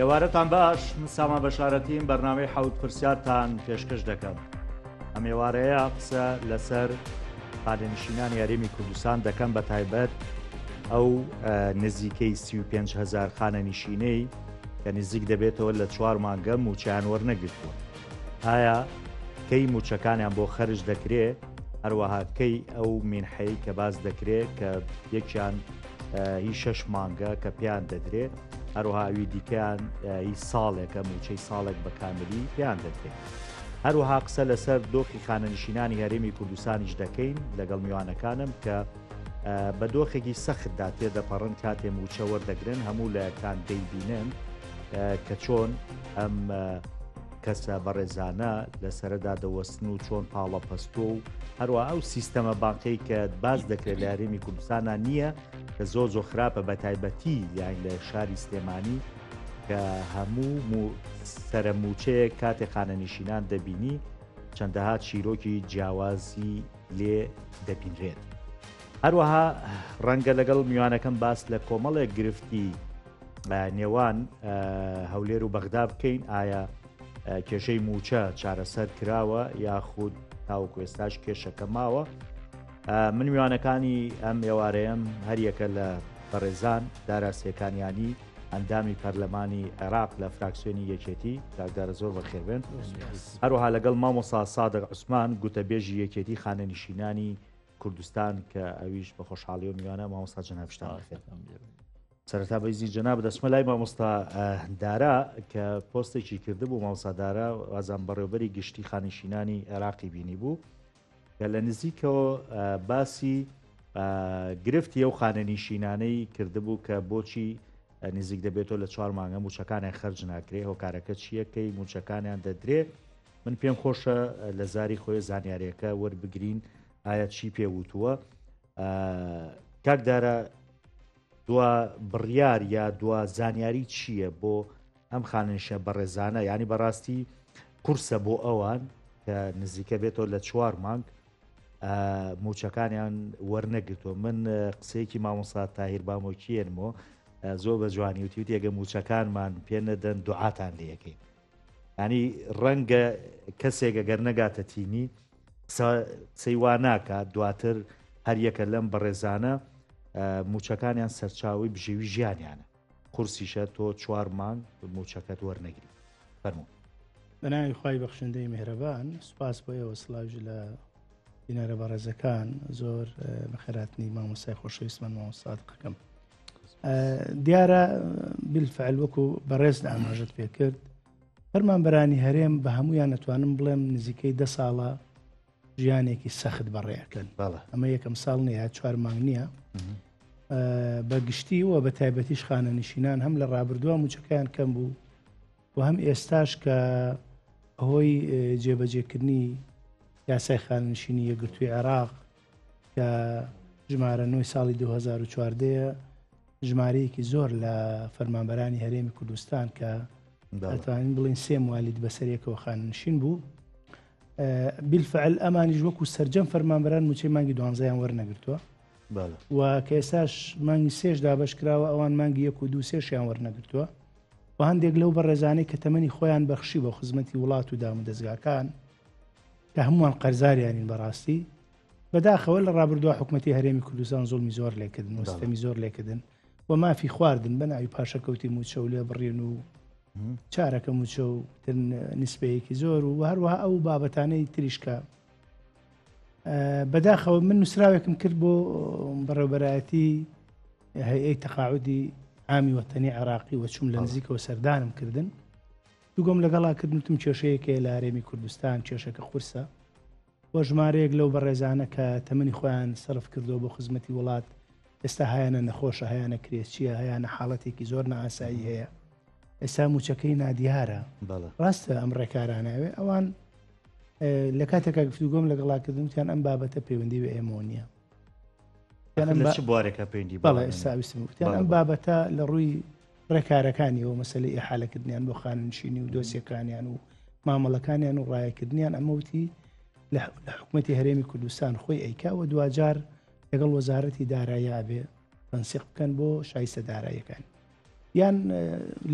ئێوارەتان باش، من سامان بەشارەتیم بەرنامەی حەوت پرسیارتان پێشکەش دەکەم. ئەم ئێوارەیە قسە لەسەر خانەنشینان یاریمی کوردستان دەکەم، بە تایبەت ئەو نزیکەی 35,000 خانەنشینەی کە نزیک دەبێتەوە لە 4 مانگە موچیان وەرنەگرتووە. ئایا کەی موچەکانیان بۆ خەرج دەکرێت، هەروەها کەی ئەو مینحەی کە باز دەکرێت کە یەکیان هی 6 مانگە کە پێیان دەدرێت، هەروەها ئەوی دیکەیان هی ساڵێکە موچەی ساڵێک بە کاملی پێیان دەدرێت. هەروەها قسە لەسەر دۆخی خانەنشینانی هەرێمی کوردستانیش دەکەین لەگەڵ میوانەکانم کە بە دۆخێکی سەختدا تێدەپەڕن کاتێ موچە وەردەگرن، هەموو لایەکان دەیبینن کە چۆن ئەم کەسە بەڕێزانە لە سەردا دەوەستن و چۆن پاڵە پەستۆ و هەروە ئەو سیستەمە بانقەی کە باز دەکرێت لە هەرێمی کوردستانە نییە کە زۆر خراپە، بە تایبەتی یان لە شاری سلێمانی کە هەموو سەرموچەیە کاتێک خانەنشینان دەبینی چەندەها چیرۆکی جیاوازی لێ دەبینرێت. هەروەها ڕەنگە لەگەڵ میوانەکەم باس لە کۆمەڵێک گرفتی نێوان هەولێر و بەغدا بکەین. ئایا کێشەی موچە چارەسەر کراوە یاخود تاوەکو ئێستاش کێشەکە ماوە؟ من میوانەکانی ئەم ئێوارەیەم هەریەکە لە بەڕێزان داراسیەکانیانی ئەندامی پەرلەمانی عێراق لە فراکسیۆنی یەکێتی داگدارە زۆر بەخێربێن. هەروەها لەگەڵ مامۆستا سادق عوسمان گوتەبێژی یەکێتی خانەنشینانی کوردستان کە ئەویش بە خۆشحاڵی و میوانە مامۆستا جەنابشتان بخێر. سەرەتا بەیزی جەناب دەچمە لای مامۆستا دارا کە پۆستێکی کردبوو. مامۆستا دارا وازان بەڕێوەبەری گشتی خانەنشینانی عێراقی بینی بوو کە لە نزیکەوە باسی گرفتی ئەو خانەنشینانەی کردبوو کە بۆچی نزیک دەبێتەوە لە 4 مانگە موچەکانیان خەرج ناکرێ، هۆکارەکە چیەکەی موچەکانیان دەدرێت. من پێم خۆشە لە زاری خۆی زانیاریەکە وەربگرین ئایا چی پێوتووە. کاکدارە دوا بڕیار یا دوا زانیاری چییە بۆ ئەم خانەنشە بەڕێزانە، ینی بەڕاستی قورسە بۆ ئەوان کە نزیکە بێتەوە لە 4 مانگ موچەکانیان وەرنەگرتووە. من قسەیەکی مامۆستا تاهیر بامۆکیێنمەوە زۆر بە جوانی وتی ئەگە موچەکانمان پێ نەدەن دوعاتان لێ یەکەین. ینی ڕەنگە کەسێکە گەر نەگاتە تینی قسەی وا ناکات دواتر هەریەکە لەم بەڕێزانە موچەکانیان سەرچاوی بژێوی ژیانیانە، قورسیشە تۆ 4 مانگ موچەکەت وەرنەگری. فەرموو. بەناوی خوای بەخشندەی میهرەبان، سوپاس بۆ ئێوە، سڵاوی لە بینەرە بەڕێزەکان، زۆر بەخێراتنی مامۆستای خۆشەویستمان مامۆستا دقەکەم. دیارە بالفعل وەکو بەڕێز ئاماژەت پێ کرد، فەرمانبەرانی هەرێم بە هەمویان نەتوانم بڵێم نزیکەی 10 ساڵە ژیانێکی سەخت بەڕێەکەن. ئەمە یەکەم ساڵ نییە، 4 مانگ نییە. بە گشتی وە بە تایبەتیش خانەنشینان هەم لە ڕابردووە موچەکەیان کەم بوو و هەم ئێستاش کە ئەهۆی جێبەجێکردنی یاسای خانەنشینی یەکگرتووی عێراق کە ژمارە 9 ساڵی 2014 ژمارەیەکی زۆر لە فەرمانبەرانی هەرێمی کوردستان کە دەتوانین بڵین 3 موالید بەسەرێکەوە خانەنشین بوو. بالفعل ئەمانیش وەکو سەرجەم فەرمانبەران موچەی مانگی 12یان وەرنەگرتووە و کە ئێستاش مانگی 3 دابەش کراوە، ئەوان مانگی 1 و 2 3 وەرنەگرتووە و هەندێک لەو بەڕێزانەی کە تەمەنی خۆیان بەخشی بە خزمەتی وڵات و دام و دەستگاکان کە هەمووان قەرزاریانین بەڕاستی بەداخەوە لە ڕابردووە حکوومەتی هەرێمی کوردستان زوڵمی زۆر لێکردن و ستەمی زۆر لێکردن و مافی خواردن بە ناوی پاشەکەوتی موچە و لێ بڕێن و چارەکە موچە و نسبەیەکی زۆر و هەروەها ئەو بابەتانەی تریشکە. بەداخەوە من نووسراوێکم کرد بۆ بەڕێوەبەرایەتی هەیئەی تەقاعودی عامی وەتەنی عێراقی و چوم لە نزیکەوە سەردانم کردن. دووگۆم لەگەڵا کردنتم کێشەیەکێ لە هەرێمی کوردستان، کێشەکە قورسە بۆ ژمارەیەک لەو بەڕێزانە کە تەمەنی خۆیان سەرف کردەوە بۆ خزمەتی وڵات، ئێستا هەیانە نەخۆشە، هەیانە کرێچیە، هەیانە حاڵەتێکی زۆر نائاسایی هەیە، ئێستا موچەکەی نادیارە. ڕاستە ئەم ڕێکارانەوێ ئەوان لە کاتێکا گفتوگۆم لەگەڵاکردنیان ئەم بابەتە پەیوەندی بە ئێمە نییە. بوارێکە پەیوەندی بەڵێ ئێستاویستیان ئەم بابەتە لە ڕووی ڕێکارەکانیەوە مەسەلەی ئیحالەکردنیان بۆ خانەنشینی و دۆسیەکانیان و مامەڵەکانیان و ڕایەکردنیان ئەمەوتی لە حکوومەتی هەرێمی کوردستان خۆی ئەیکاوە دوجار لەگەڵ وەزارەتی دارایی ئابێ تەنسیق بکەن بۆ شایستە داراییەکان. یان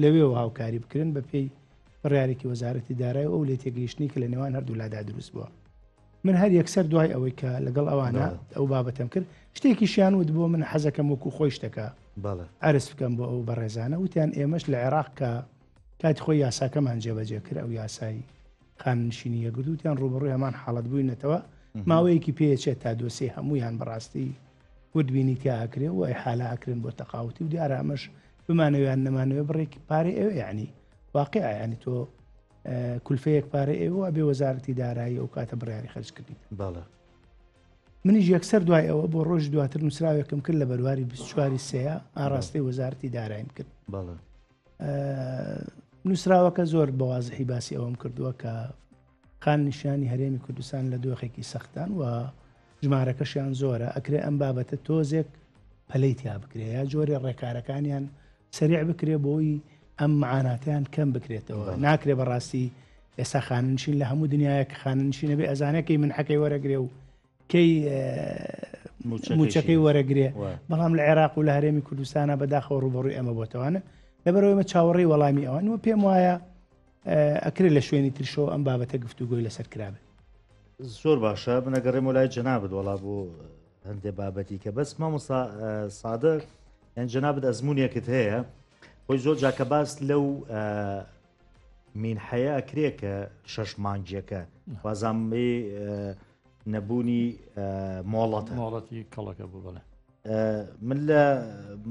لەوێەوە هاوکاری بکرن بە پێی بڕیارێکی وەزارەتی دارایی ئەو لێ تێگەیشتنی کە لە نێوان هەردوو لادا دروست بووە. من هەر یەکسەر دوای ئەوەی کە لەگەڵ ئەوانە ئەو بابەتم کرد شتێکی شیان وت بۆ من حەزەکەم وەکو خۆی شتەکە ئەرس بکەم بۆ ئەو بەڕێزانە وتیان ئێمەش لە عێراق کە کاتی خۆی یاساکەمان جێبەجێ کرد ئەو یاسایی خاننشینیە گردووتیان ڕوبڕووی هەمان حاڵەت بووینەتەوە ماوەیەکی پێچێت تا دۆسی هەمویان بەڕاستی وردبینی تیاکرێ و حالا ئەکرێن بۆ تەقاوتی و دیارە ئەمەش بمانەوەیان نەمانەوە بڕێکی پارێ ئێوە یعنی واقع ینی تۆ کولفەیەک پارە ئێوە بێ وەزارەتی دارایی ئەو کاتە بڕیاری خەرج کردیت. منیش یەکسەر دوای ئەوە بۆ ڕۆژ دواتر نووسراوێکم کرد لە بەرواری 24 سەیە ئاڕاستی وەزارەتی داراییم کرد. نووسراوەکە زۆر بەوازحی باسی ئەوەم کردووە کە خاننشانی هەرێمی کوردستان لە دۆخێکی سەختان و ژمارەکەشیان زۆرە ئەکرێ ئەم بابەتە تۆزێک پەلەی تیا بکرێ یا جۆری ڕێکارەکانیان سریع بکرێ بۆی ئەم معاناتیان کەم بکرێتەوە. ناکرێ بەڕاستی ئێستا خاننشین لە هەموو دنیاە کە خاننشینە بێ ئەزانەکەی من حەکەی وەرەگرێ و کەی موچەکەی وەرەگرێ بەڵام لە عێراق و لە هەرێمی کوردستانە بەداخەوە ڕوبەڕووی ئەمە بۆتەوانە لەبەرەوەی مە چاوەڕێی وەڵامی ئەوانەوە پێم وایە ئەکرێت لە شوێنی ترشەوە ئەم بابەتە گفتوگۆی لەسەر کرابێت. زۆر باشە بنەگەڕێم وڵای جەنابەت وەڵا بۆ هەندێک بابەتی کە بەس مامۆستا سادق یان جەنابەت ئەزمونیەکت هەیە خۆی زۆر جاکە باس لەو مینحەیە ئەکرێ کە 6 مانگیەکە وازانێ نەبوونی مۆڵەتی کەڵەکە بوو بڵێ من لە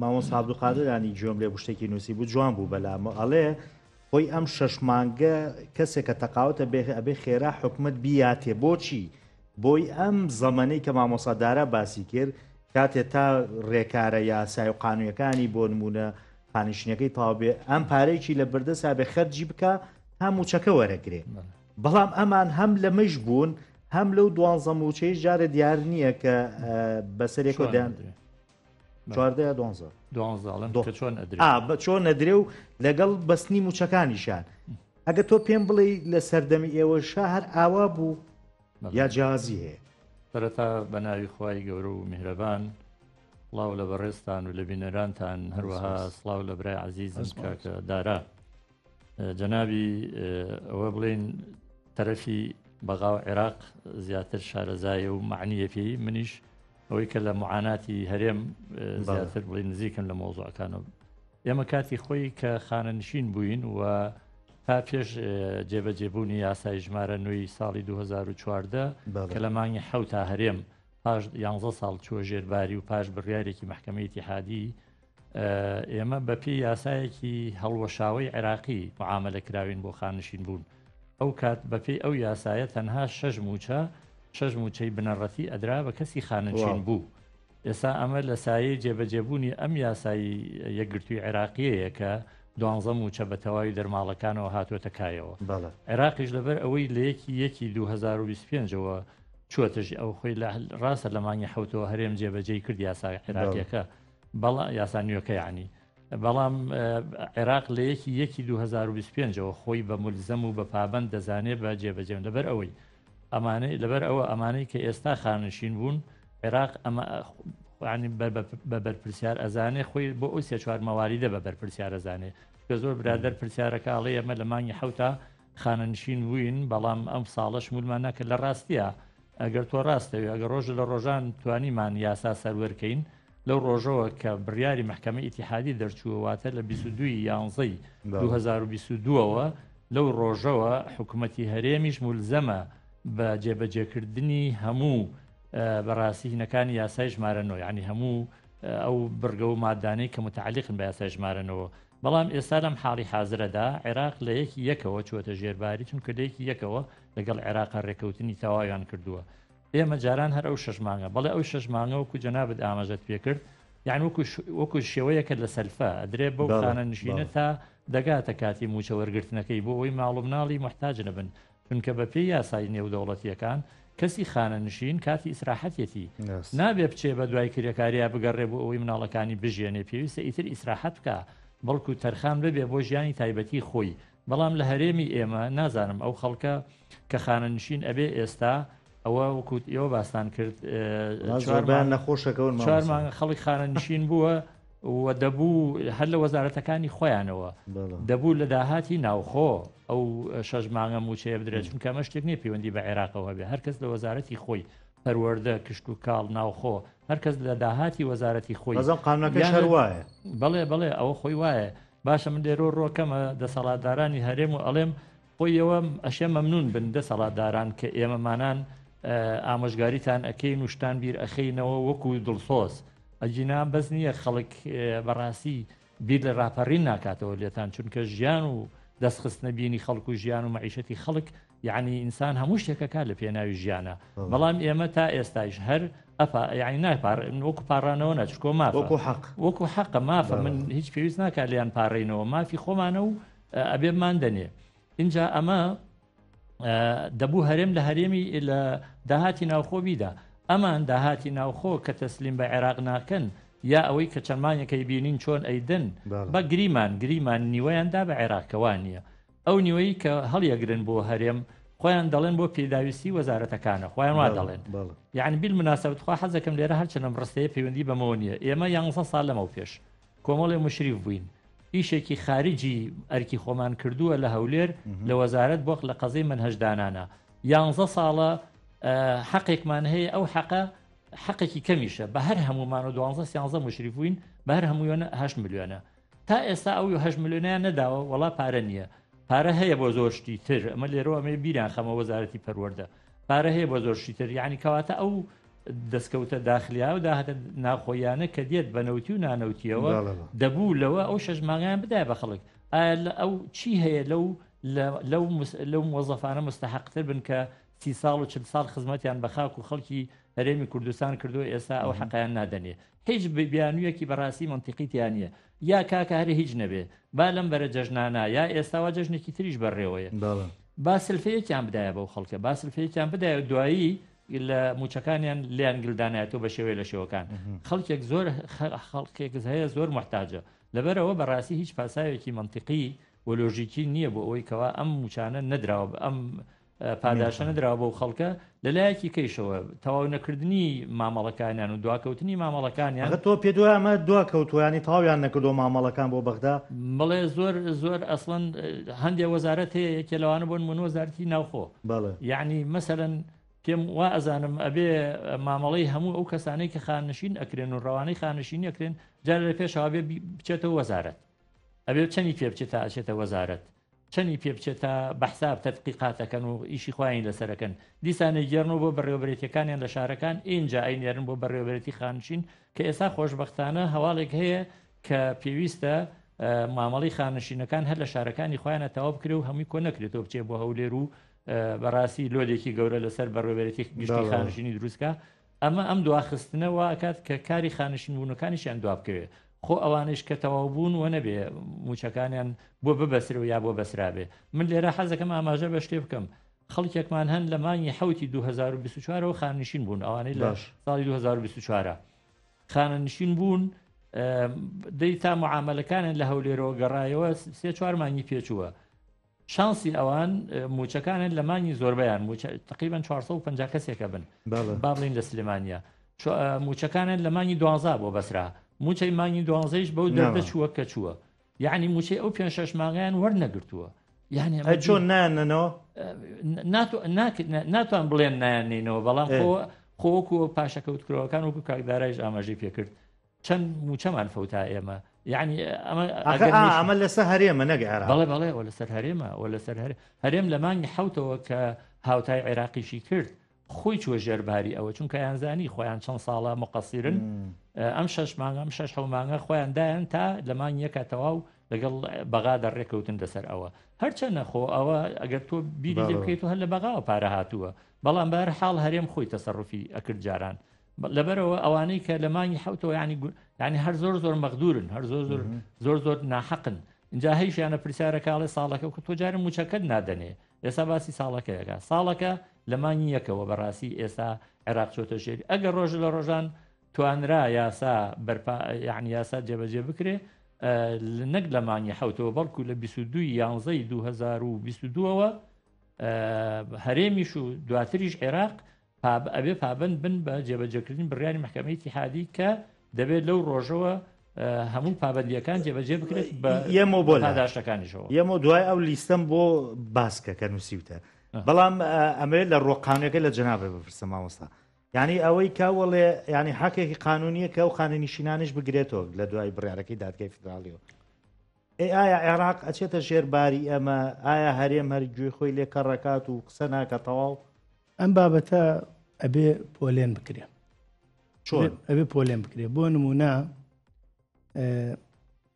مامۆستا عەبدولقادر ینی گوێم لێ شتێکی نووسی بوو جوان بوو بەلامە ئەڵێ خۆی ئەم 6 مانگە کەسێک کە تەقاوتە ئەبێ خێرا حکومت بیاتێ بۆچی بۆی ئەم زەمانەی کە مامۆسادارە باسی کرد کاتێ تا ڕێکارە یاسای و قانونیەکانی بۆ نمونە خاننشینەکەی تاوبێ ئەم پارێکی لە بەردەسا بێ خەرجی بکە هەم موچەکە وەرەگرێ بەڵام ئەمان هەم لە مەش بوون هەم لەو 12 موچەی جارە دیار نییە کە بەسەرێکۆ دەیان 12 چۆن نەدرێ و لەگەڵ بەستنی موچەکانیشان ئەگە تۆ پێم بڵێ لە سەردەمی ئێوەشە هەر ئاوا بوو یا جیازی هەیە. سەرەتا بە ناوی خوای گەورە و میهرەبان سڵاو لە بەڕێستان و لە بینەرانتان هەروەها سڵاو لە برای عەزیزم کاکە دارا جەنابی ئەوە بڵێن تەرەفی بەغاو عێراق زیاتر شارەزایە و معنیە پێی منیش ئەوەی کە لە معاناتی هەرێم زیاتر بڵێ نزیکن لە مۆزوعەکانەوە ئێمە کاتی خۆی کە خانەنشین بووین و تا پێش جێبەجێبوونی یاسای ژمارە نوێی ساڵی 2014 کە لە مانگی حەوتا هەرێم پاش 11 ساڵ چوە ژێرباری و پاش بڕیارێکی مەحکەمەی ئیتیحادی ئێمە بەپێی یاسایەکی هەڵوەشاوی عێراقی معاملە کراوین بۆ خاننشین بوون ئەو کات بەپێی ئەو یاسایە تەنها 6 موچەی بنەڕەتی ئەدرا بە کەسی خاننشین بوو. ئێستا ئەمە لە سایەی جێبەجێبوونی ئەم یاسایی یەکگرتووی عێراقیەیە کە 12 موچە بە تەواوی دەرماڵەکانەوە هاتوۆتە کایەوە. عێراقیش لەبەر ئەوەی لە یەکی 2025ەوە چوەتەژی ئەو خۆی ڕاستە لە مانگی حەوتەوە هەرێم جێبەجێی کرد یاسای عێراقیەکە بەڵام یاسانیۆکە یعنی بەڵام عێراق لە یەکی 2025ەوە خۆی بە مولزەم و بە پابەند دەزانێت بە جێبەجێم لەبەر ئەوەی ئەمانەی لەبەر ئەوە ئەمانەی کە ئێستا خاننشین بوون عێراق ئەمە بە بەرپرسیار ئەزانێ خۆی بۆ ئەو 3-4 مەواریدە بە بەرپرسیار ئەزانێ کە زۆر برادەر پرسیارەکە ئاڵێ ئەمە لە مانگی حەوتا خاننشین بووین بەڵام ئەم ساڵەش مولمان نەکە لە ڕاستیە ئەگەر تۆ ڕاستەوێ ئەگەر ڕۆژ لە ڕۆژان توانیمان یاسا سەروەرکەین لەو ڕۆژەوە کە بڕیاری مەحکەمەی ئیتیحادی دەرچووەواتە لە 22/11/2022ەوە لەو ڕۆژەوە حکوومەتی هەرێمیش مولزەمە بە جێبەجێکردنی هەموو بەڕاستی هینەکانی یاسای ژمارەنەوە ینی هەموو ئەو بڕگە و مادانەی کە متعلقن بە یاسای ژمارەنەوە بەڵام ئێستا لەم حاڵی حازرەدا عێراق لە یەکەوە چوەتە ژێرباری چونکە لە یەکەوە لەگەڵ عێراقا ڕێکەوتنی تەواویان کردووە. ئێمە جاران هەر ئەو 6 مانگە بەڵێ ئەو 6 مانگە وەکو جەنابەت ئاماژەت پێکرد یعنی وەکو شێوەیەکە لە سەلفە ئەدرێ بەو خانەنشینە تا دەگاتە کاتی موچە وەرگرتنەکەی بۆ ئەوی ماڵ و مناڵی محتاج نەبن چونکە بەپێی یاسای نێودەوڵەتیەکان کەسی خانەنشین کاتی ئیسراحەتێتی نابێ بچێ بە دوای کریەکاریە بگەڕێ بۆ ئەوەی مناڵەکانی بژێنێ پێویستە ئیتر ئیسراحەت بکە بەڵکو تەرخان ببێ بۆ ژیانی تایبەتی خۆی بەڵام لە هەرێمی ئێمە نازانم ئەو خەڵکە کە خانەنشین ئەبێ ئێستا ئەوە وەکوت ئێوە باستان کرد نەخۆشەکەون 4 مانگە خەڵک خانەنشین بووە و دەبوو هەر لە وەزارەتەکانی خۆیانەوە دەبوو لە داهاتی ناوخۆ ئەو 6 مانگە موچەیە بدرێت چونکە ئەمە شتێک نییە پەیوەندی بە عێراقەوە بێ هەرکەس لە وەزارەتی خۆی پەروەردە کشت و کاڵ ناوخۆ هەرکەس لە داهاتی وەزارەتی خۆی قانونەکەی شەر وایە بڵێ ئەوە خۆی وایە باشە من لێرۆ ڕۆکەمە دەسەڵاتدارانی هەرێم و ئەڵێم خۆیەوە ئەشێ مەمنون بن دەسەڵاتداران کە ئێمەمانان ئامۆژگاریتان ئەەکەین و شتان بیر ئەخینەوە وەکو دڵسۆز ئەجینا بەس نییە خەڵک بەڕاستی بیر لە ڕاپەڕین ناکاتەوە لێتان چونکە ژیان و دەستخستنە بینی خەڵک و ژیان و مەعیشەتی خەڵک یعنی ئینسان هەموو شتێکەکە لە پێناوی ژیانە بەڵام ئێمە تا ئێستاش هەر یعنی ناپار وەکو پاڕانەوە نەچکۆ مافە وەکو حەقە مافە من هیچ پێویست ناکات لیان پاڕێنەوە مافی خۆمانە و ئەبێمان دەنێ اینجا ئەمە دەبوو هەرێم لە هەرێمی لە داهاتی ناوخۆ بیدا ئەمان داهاتی ناوخۆ کە تەسلیم بە عێراق ناکەن یا ئەوەی کە چەندمانەکەی بینین چۆن ئەیدن بە گریمان نیوەیاندا بە عێراقەوە نییە ئەو نیوەی کە هەڵیەگرن بۆ هەرێم خۆیان دەڵێن بۆ پێداویستی وەزارەتەکانە خۆیان وا دەڵێن یعنی بیل مناسبەت خوا حەزەکەم لێرە هەرچەندە ڕستەیە پەیوەندی بەمەوە نییە ئێمە 11 ساڵ لەمەو پێش کۆمەڵێ مشریف بووین ئیشێکی خارجی ئەرکی خۆمان کردووە لە هەولێر لە وەزارەت بۆخ لە قەزەی منهەجدانانە 11 ساڵە حەقێکمان هەیە ئەو حەقێکی کەمیشە بە هەر هەمومان و 12 مشریف بووین بە هەر هەموویانە 8 ملیۆنە تا ئێستا ئەو 8 ملیۆنیان نەداوە وەڵا پارە نییە پارە هەیە بۆ زۆر شتی تر ئەمە لێرەوە ئەمە بیران خەمە وەزارەتی پەروەردە پارە هەیە بۆ زۆر شتی تر یعنی کەواتە ئەو دەستکەوتە داخلیا و داهاتە ناخۆیانە کە دێت بە نەوتی و نانەوتیەوە دەبوو لەوە ئەو 6 مانگیان بدای بە خەڵک ئەو چی هەیە لەو مۆزەفانە مستحقتر بن کە 30 ساڵ و 40 ساڵ خزمەتیان بە خاک و خەڵکی هەرێمی کوردستان کردو ئێستا ئەو حەقیان نادەنێ هیچ بیانوویەکی بەڕاستی منتیقیتیان نییە یا کاکە هەرە هیچ نەبێ با لەم بەرە جەژنانە یا ئێستاوا جەژنێکی تریش بەڕێوەیە با سلفەیەکیان بدایە بەو خەڵکە با سلفەیەکیان بدایە دوایی لە موچەکانیان لیان گلدانایەتەوە بە شێوەیە لە شێوەکان خەڵکێک هەیە زۆر محتاجە لەبەرەوە بەڕاستی هیچ پاساوێکی منتیقی و لۆژیکی نییە بۆ ئەوەی کەوا ئەم موچانە نەدراوە ئەم پاداشە نەدراوە بۆ خەڵکە لەلایەکی کەیشەوە تەواو نەکردنی مامەڵەکانیان و دواکەوتنی مامەڵەکانیان تۆ پێ دوای ئەمە دواکەوتویانی تاویان نەکردو مامەڵەکان بۆ بەغدا بڵێ زۆر ئەسڵەن هەندێک وەزارەت هەیە یەکێ لەوانە بۆن من وەزارەتی ناوخۆ یعنی مەسەلەن پێم وا ئەزانم ئەبێ مامەڵەی هەموو ئەو کەسانەی کە خاننشین ئەکرێن و ڕەوانەی خاننشینی ئەکرێن جار لە پێشەوە بێ بچێتەوە وەزارەت ئەبێ چەندی پێ بچێتە ئەچێتە وەزارەت چەندی پێ بچێتە بەحساب تەدقیقاتەکەن و ئیشی خۆیان لەسەرەکەن دیسانەی گێڕنەوە بۆ بەڕێوەبرێتیەکانیان لە شارەکان ئینجا ئەینێرن بۆ بەڕێوەبرێتی خاننشین کە ئێستا خۆشبەختانە هەواڵێک هەیە کە پێویستە مامەڵی خاننشینەکان هەر لە شارەکانی خۆیانە تەواو بکرێ و هەمووی کۆ نەکرێتەوە بچێ بۆ هەولێر و بەڕاستی لۆدێکی گەورە لەسەر بەڕێوەبرێتی گشتی خاننشینی دروستکە ئەم دواخستنەوە ئاکات کە کاری خاننشین بوونەکانیشیان دوا بکەوێت خۆ ئەوانش کە تەواو بوون و نەبێ موچەکانیان بۆ ببەسرەوە یا بۆ بەسرابێ من لێرە حەزەکەم ئاماژە بە شتێ بکەم خەڵکێکمان هەن لە مانگی حوتی 2024ەوە خاننشین بوون ئەوانەی لە ساڵی 2024 خاننشین بوون دەی تا معاملەکانیان لە هەولێرەوە گەڕایەوە 3-4 مانگی پێچووە شانسی ئەوان موچەکانن لە مانگی زۆربیان تقریبا 450 کەسێکە بن با بڵین لە سلێمانیا موچەکانن لە مانگی 12 بۆ بەسرا موچەی مانگی 12ش بەو دەردە چووە کە چووە یعنی موچەی ئەو 5-6 مانگیان وەرنەگرتووە یعنی چۆن نایەنەوە ناتوان بڵێن نایەنینەوە بەڵام خۆوەکو پاشەکەوتکرەوەکان وەکو کاکدارایش ئاماژەی پێکرد چەند موچەمان فەوتا ئێمە یعنی ئەمە لەسەر هەرێمە نەک عێراق بەڵێ وە لەسەر هەرێمە وە لەسەر هەرێم لە مانگی حوتەوە کە هاوتای عێراقیشی کرد خۆی چوە ژێرباری ئەوە چونکە یانزانی خۆیان چەند ساڵە مقەسیرن ئەم 6 مانگە ئەم 6 مانگە خۆیان دایان تا لە مانگی یەکە تەواو لەگەڵ بەغا دەڕێکەوتن دەسەر ئەوە هەرچەندە خۆ ئەوە ئەگەر تۆ بیری لێ بکەیت و هەر لە بەغاوە پارە هاتووە بەڵام بە هەر حاڵ هەرێم خۆی تەسەڕوفی ئەکرد جاران لەبەرەوە ئەوانەی کە لە مانگی حوتەوە ینی هەر زۆر مەغدورن هەر زۆر ناحەقن اینجا هیچیانە پرسیارەکاڵێ ساڵەکە و تۆ جارم موچەکەت نادەنێ ئێستا باسی ساڵەکەیەکە ساڵەکە لە مانگی یەکەوە بەڕاستی ئێستا عێراق چۆتە ژێری ئەگەر ڕۆژ لە ڕۆژان توانرا یاسا یعنی یاسا جێبەجێ بکرێ نەک لە مانگی حوتەوە بەڵکو لە 22/11/2022ەوە هەرێمیش و دواتریش عێراق ئەبێ پابند بن بە جێبەجێکردن بڕیاری محکەمەی ئیتیحادی کە دەبێت لەو ڕۆژەوە هەموو پابندیەکان جێبەجێ بکرێت بە یەمە بۆ پاداشتەکانیشەوە یەمە دوای ئەو لیستەم بۆ باسکە کە نووسیوتە بەڵام ئەمێ لە ڕۆقانونەکە لە جەنابێ بپرسە مامۆستا یعنی ئەوەی کاوەڵێ ینی حەکێکی قانونیە کە ئەو خانەنشینانش بگرێتەوە لە دوای بڕیارەکەی دادگای فدراڵیەوە ئایا عێراق ئەچێتە ژێرباری ئەمە ئایا هەرێم هەرگوێ خۆی لێ کەڕەکات و قسە ناکە تەواو ئەم بابەتە ئەبێ پۆلێن بکرێ چۆن ئەبێ پۆلێن بکرێ بۆ نمونە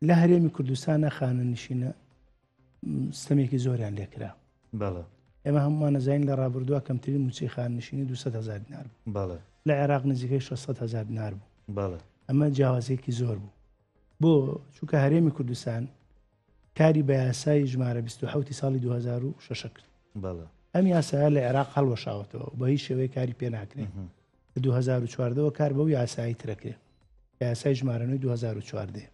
لە هەرێمی کوردستانە خانەنشینە ستەمێکی زۆریان لێکرا بەڵێ ئێمە هەمومان نەزانین لە ڕابردووە کەمترین موچەی خاننشینی 200,000 دینار بوو بەڵێ لە عێراق نزیکەی 600,000 دینار بوو بەڵێ ئەمە جیاوازێکی زۆر بوو بۆ چونکە هەرێمی کوردستان کاری بە یاسای ژمارە 27 ساڵی 2006 کرد بەڵێ ئەم یاسایە لە عێراق هەڵوەشاوەتەوە بە هیچ شێوەیە کاری پێ ناکرێت لە 2014ەوە کار بەو یاسایی ترەکرێت یاسای ژمارەنەوەی 2014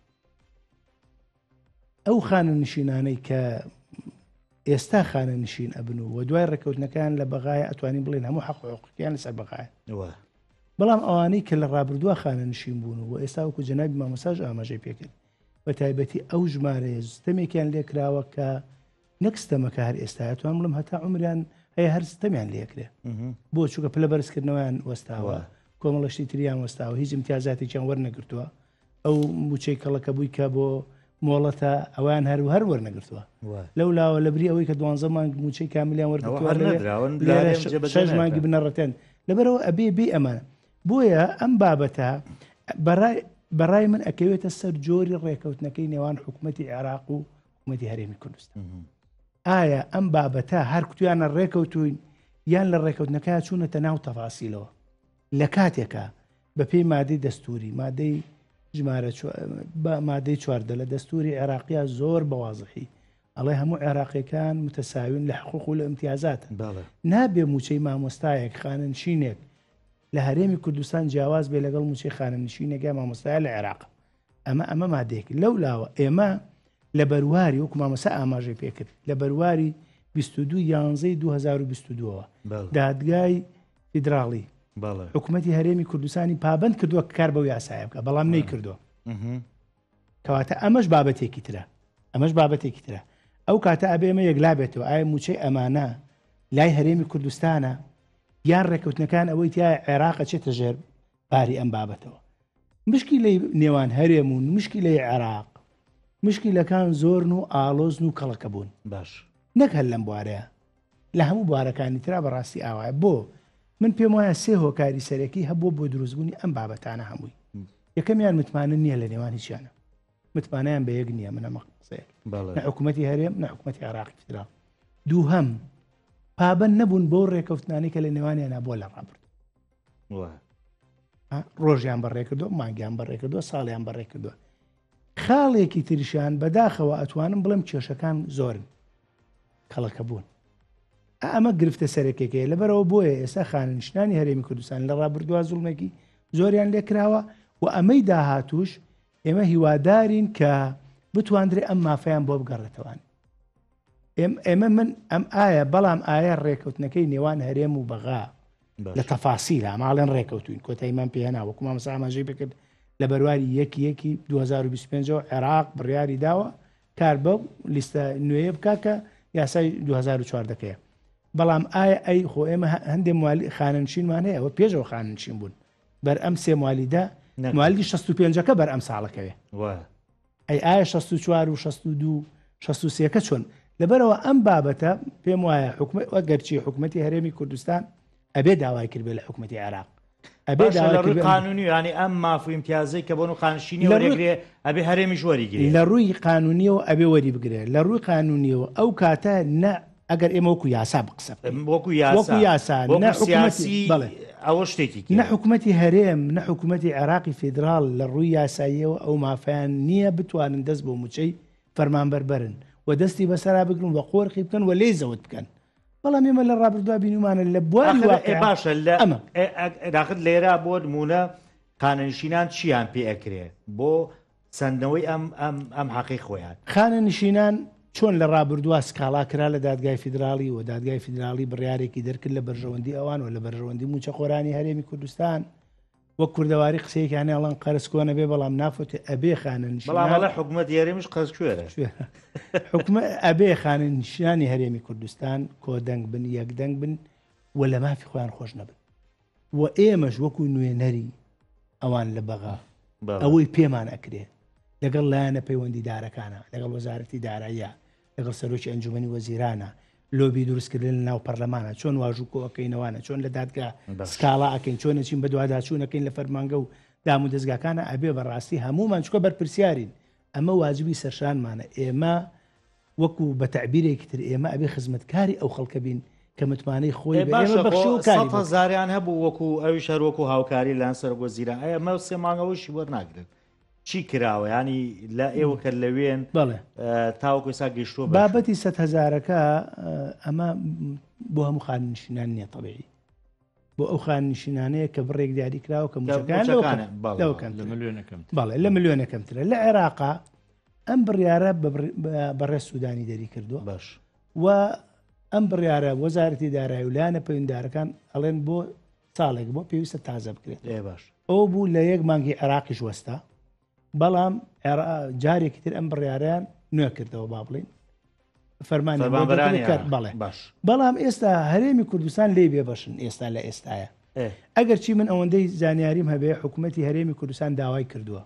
ئەو خانەنشینانەی کە ئێستا خانەنشین ئەبن و دوای ڕێکەوتنەکان لە بەغایە ئەتوانین بڵێن هەموو حقوقیان لەسەر بەغایە بەڵام ئەوانەی کە لە ڕابردووە خانەنشین بوون و ئێستا وەکو جەنابی مامۆساژ ئاماژەی پێکرد بە تایبەتی ئەو ژمارەیە ستەمێکیان لێکراوە کە نەک ستەمەکە هەر ئێستاەتوان بڵم هەتا عمریان هەیە هەر ستەمیان لێکرێ بۆ چووکە پلە بەرزکردنەوەیان وەستاوە کۆمەڵەشتی تریان وەستاوە هیچ امتیازاتێکیان وەرنەگرتووە ئەو موچەی کەڵەکە بووی کە بۆ مۆڵەتە ئەویان هەر وەرنەگرتووە لەولاوە لە بری ئەوەی کە 12 مانگ موچەی کامیلیان وەرگرتووە 6 مانگی بنەڕەتێن لەبەرەوە ئەبێ بێ ئەمانە بۆیە ئەم بابەتە بەڕای من ئەکەوێتە سەر جۆری ڕێکەوتنەکەی نێوان حکوومەتی عێراق و حکوومەتی هەرێمی کوردستان ئایا ئەم بابەتە هەر کوتیانە ڕێکەوتوین یان لە ڕێکەوتنەکە چوونەتە ناو تەفاسیلەوە لە کاتێکە بە پێی مادەی دەستوری مادەی ژمارە مادەی 14 لە دەستوری عێراقیە زۆر بەوازحی ئەڵێ هەموو عێراقیەکان متەساوین لە حقوق و لە امتیازاتن نابێ موچەی مامۆستایەک خانەنشینێک لە هەرێمی کوردستان جیاواز بێ لەگەڵ موچەی خانەنشینێکە مامۆستایە لە عێراق ئەمە مادەیەک لەولاوە ئێمە لە بەرواری وەکو مامۆستا ئاماژەی پێکرد لە بەرواری 22/11/2022 دادگای فیدراڵی حکوومەتی هەرێمی کوردستانی پابند کردووە کار بەو یاسایە بکە بەڵام نەیکردووە کەواتە ئەمەش بابەتێکی ترە ئەو کاتە ئەبێ ئێمە یەکلا بێتەوە ئایا موچەی ئەمانە لای هەرێمی کوردستانە یان ڕێکەوتنەکان ئەوەی تیا عێراق چێتە ژێر باری ئەم بابەتەوە مشکی لە نێوان هەرێمون مشکی لە عێراق مشکیلەکان زۆرن و ئالۆزن و کەڵەکە بوون باش نەک هەر لەم بوارەیە لە هەموو بوارەکانی ترا بەڕاستی ئاوایە بۆ من پێم وایە سێ هۆکاری سەرەکی هەبوو بۆ دروستبوونی ئەم بابەتانە هەمووی یەکەمیان متمانە نییە لە نێوان هیچیانە متمانیان بە یەک نییە منەمە قسەیەک نە حکوومەتی هەرێم نە حکوومەتی عێراقی فدراڵ دووهەم پابەند نەبوون بۆ ڕێکەوتنانی کە لە نێوانیانە بۆ لە ڕابرد ڕۆژیان بەڕێکردو مانگیان بەڕێکردووە ساڵیان بەڕێکردووە خاڵێکی تریشیان بەداخەوە ئەتوانم بڵێم کێشەکان زۆرن کەڵەکە بوون ئەمە گرفتە سەرەکێکەیە لەبەرەوە بۆیە ئێستا خانەنشینانی هەرێمی کوردستان لە ڕابردووە زوڵمێکی زۆریان لێکراوە و ئەمەی داهاتوش ئێمە هیوادارین کە بتواندرێ ئەم مافەیان بۆ بگەڕێتەوان ئێمە من ئەم ئایا بەڵام ئایا ڕێکەوتنەکەی نێوان هەرێم و بەغا لە تەفاسیلە ماڵێن ڕێکەوتوین کۆتاییمان پێهێنا وەکو مامۆستا ئاماژەی بکرد لە بەرواری 1/1/2025 عێراق بڕیاری داوە کار بەو لیستە نوێیە بکە کە یاسای 2014 بەڵام ئایا ئەی خۆ ئێمە هەندێک خانەنشینمان هەیە ئەوە پێشەوە خانەنشین بوون بەر ئەم سێ موالیدا موالی 65ەکە بەر ئەم ساڵەکەوێ ئەی ئایا 64 و 62 63ەکە چۆن لەبەرەوە ئەم بابەتە پێم وایە وەگەرچی حکوومەتی هەرێمی کوردستان ئەبێ داوای کرد بێ لە حکوومەتی عێراق ڕووی قانونی ینی ئەم مافو امتیازەی کە بۆن و خانشینی وەرەگرێ ئەبێ هەرێمیش وەریگرێت لە ڕووی قانونیەوە ئەبێ وەری بگرێت لە ڕووی قانونیەوە ئەو کاتە نە ئەگەر ئێمە وەکو یاسا بقسە وەکو یاسا ئەوە شتێکی نە حکوومەتی هەرێم نە حکوومەتی عێراقی فیدراڵ لە ڕووی یاساییەوە ئەو مافیان نییە بتوانن دەست بۆ موچەی فەرمانبەربەرن و دەستی بەسەرا بگرن و قۆرخی بکەن و لێ زەوت بکەن بەڵام ئێمە لە ڕابردووە بینومانە لە باشە داخل لێرە بۆ نمونە خانەنشینان چیان پێ ئەکرێ بۆ سندنەوەی ئەم حەقی خۆیان خانەنشینان چۆن لە ڕابردووە سکاڵا کرا لە دادگای فیدراڵی و دادگای فیدراڵی بڕیارێکی دەرکرد لە بەرژەوەندی ئەوان و لە بەرژەوەندی موچە خۆرانی هەرێمی کوردستان وەک کوردەواری قسەیەکیانە ئەڵەن قەرزکۆنە بێ بەڵام نافوتێ ئەبێ خانەنشینان بەڵام حکوومەت یاریمیش قەز کوێرە حکومە ئەبێ خانەنشینانی هەرێمی کوردستان کۆدەنگ بن یەکدەنگ بن و لە مافی خۆیان خۆش نەبن و ئێمەش وەکو نوێنەری ئەوان لە بەغا ئەوەی پێمان ئەکرێ لەگەڵ لایەنە پەیوەندیدارەکانە لەگەڵ وەزارەتی داراییە لەگەڵ سەرۆکی ئەنجومەنی وەزیرانە لۆبی دروستکردن لە ناو پەرلەمانە چۆن واژوو کۆەکەینەوانە چۆن لە دادگا سکاڵا ئەکەین چۆن نەچین بە دوواداچوونەکەین لە فەرمانگە و دام و دەستگاکانە ئەبێ بەڕاستی هەمومان چکە بەرپرسیارین ئەمە واجبی سەرشانمانە ئێمە وەکو بە تەعبیرێکی تر ئێمە ئەبێ خزمەتکاری ئەو خەڵکە بین کە متمانەی خۆی بەخشی زاریان هەبوو وەکو ئەوی شەر وەکو هاوکاری لەن سەر وەزیران ئەمە مە سێ مانگەوەشی وەرناگرن چی کراوە ینی لە ئێوە کە لەوێن تاوەکو سا گەشتۆ بابەتی 100,000ەکە ئەمە بۆ هەموو خاننشینان نییە تەبیعی بۆ ئەو خاننشینانەیە کە بڕێک دیاری کراوە کە بەڵێ لە ملیۆنەکەمترە لە عێراقا ئەم بڕیارە بەڕێ سوودانی دەری کردووە باش و ئەم بڕیارە وەزارەتی دارایی و لایەنە پەیوەندیدارەکان ئەڵێن بۆ ساڵێک بۆ پێویستە تازە بکرێت باش ئەو بوو لە یەک مانگی عێراقیش وەستا بەڵام جارێکی تر ئەم بڕیارەیان نوێ کردەوە با بڵین فەرمانی کرد بەڵێ بەڵام ئێستا هەرێمی کوردستان لێ بێ بەشن ئێستا لە ئێستاە ئەگەر چی من ئەوەندەی زانیاریم هەبێ حکوومەتی هەرێمی کوردستان داوای کردووە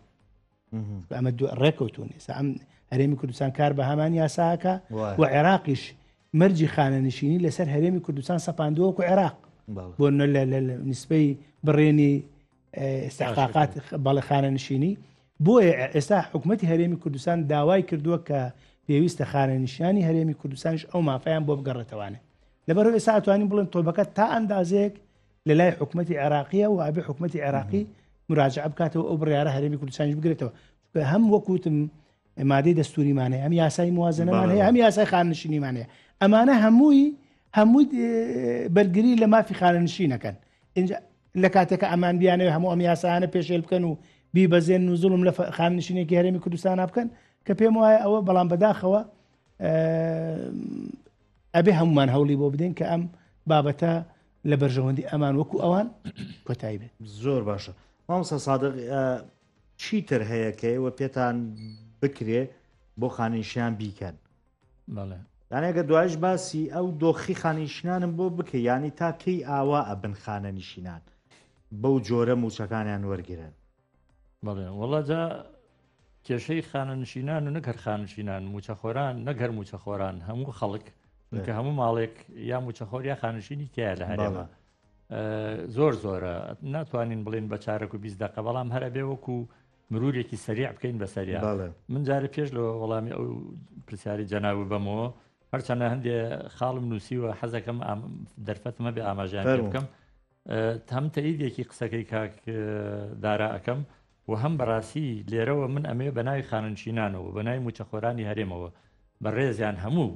ئەمە ڕێکەوتون ئێستا ئەم هەرێمی کوردستان کار بە هەمان یاساکە و عێراقیش مەرجی خانەنشینی لەسەر هەرێمی کوردستان سەپاندووەکو عێراق بۆ لە نسبەی بڕێنی استحقاقات بەڵێ خانەنشینی بۆیە ئێستا حکوومەتی هەرێمی کوردستان داوای کردووە کە پێویستە خانەنشانی هەرێمی کوردستانش ئەو مافیان بۆ بگەڕێتەوانێ لەبەرەوە ئێستا ئەتوانین بڵێن تۆبەکە تا ئەندازەیەک لە لای حکوومەتی عێراقیە و ئابێ حکوومەتی عێراقی مراجعە بکاتەوە ئەو بڕیارە هەرێمی کوردستانیش بگرێتەوە هەم وەکوتم مادەی دەستوریمانەیە هەم یاسای موازنەمان هەیە هەم یاسای خاننشینیمانەیە ئەمانە هەمووی بەرگری لە مافی خانەنشینەکەن لە کاتێکە ئەمان بیانەوە هەموو ئەم یاسانە پێشێل بکەن و بیبەزێن و زوڵم لە خاننشینێکی هەرێمی کوردستان بکەن کە پێم وایە ئەوە بەڵام بەداخەوە ئەبێ هەمومان هەوڵی بۆ بدەین کە ئەم بابەتە لە بەرژەوەندی ئەمان وەکو ئەوان کۆتایی بێت. زۆر باشە مامۆستا سادق چیتر هەیە کە ئێوە پێتان بکرێ بۆ خاننشیان بیکەن یانێگە دوایش باسی ئەو دۆخی خاننشینانم بۆ بکە ینی تا کەی ئاوا ئەبن خانەنشینان بەو جۆرە موچەکانیان وەرگرن بەڵێ وەڵا جا کێشەی خانەنشینان و نەگەر خاننشینان موچەخۆران نەگەر موچەخۆران هەموو خەڵک کە هەموو ماڵێک یا موچەخۆر یا خاننشینی تایە لە هەرێمە زۆر زۆرە ناتوانین بڵێن بە چارەک و 20 دقیقە بەڵام هەرە بێ وەکو مرورێکی سەریع بکەین بەسەریا من جارە پێش لە وەڵامی ئەو پرسیاری جەناوی بەمەوە هەرچەندە هەندێ خاڵم نووسیوە حەزەکەم دەرفەتمە بێ ئاماژیان پێ بکەم هەم تەئیدێکی قسەکەی کاک دارا ئەەکەم و هەم بەڕاستی لێرەوە من ئەمێ بە ناوی خاننشینانەوە بە ناوی موچەخۆرانی هەرێمەوە بەڕێزیان هەموو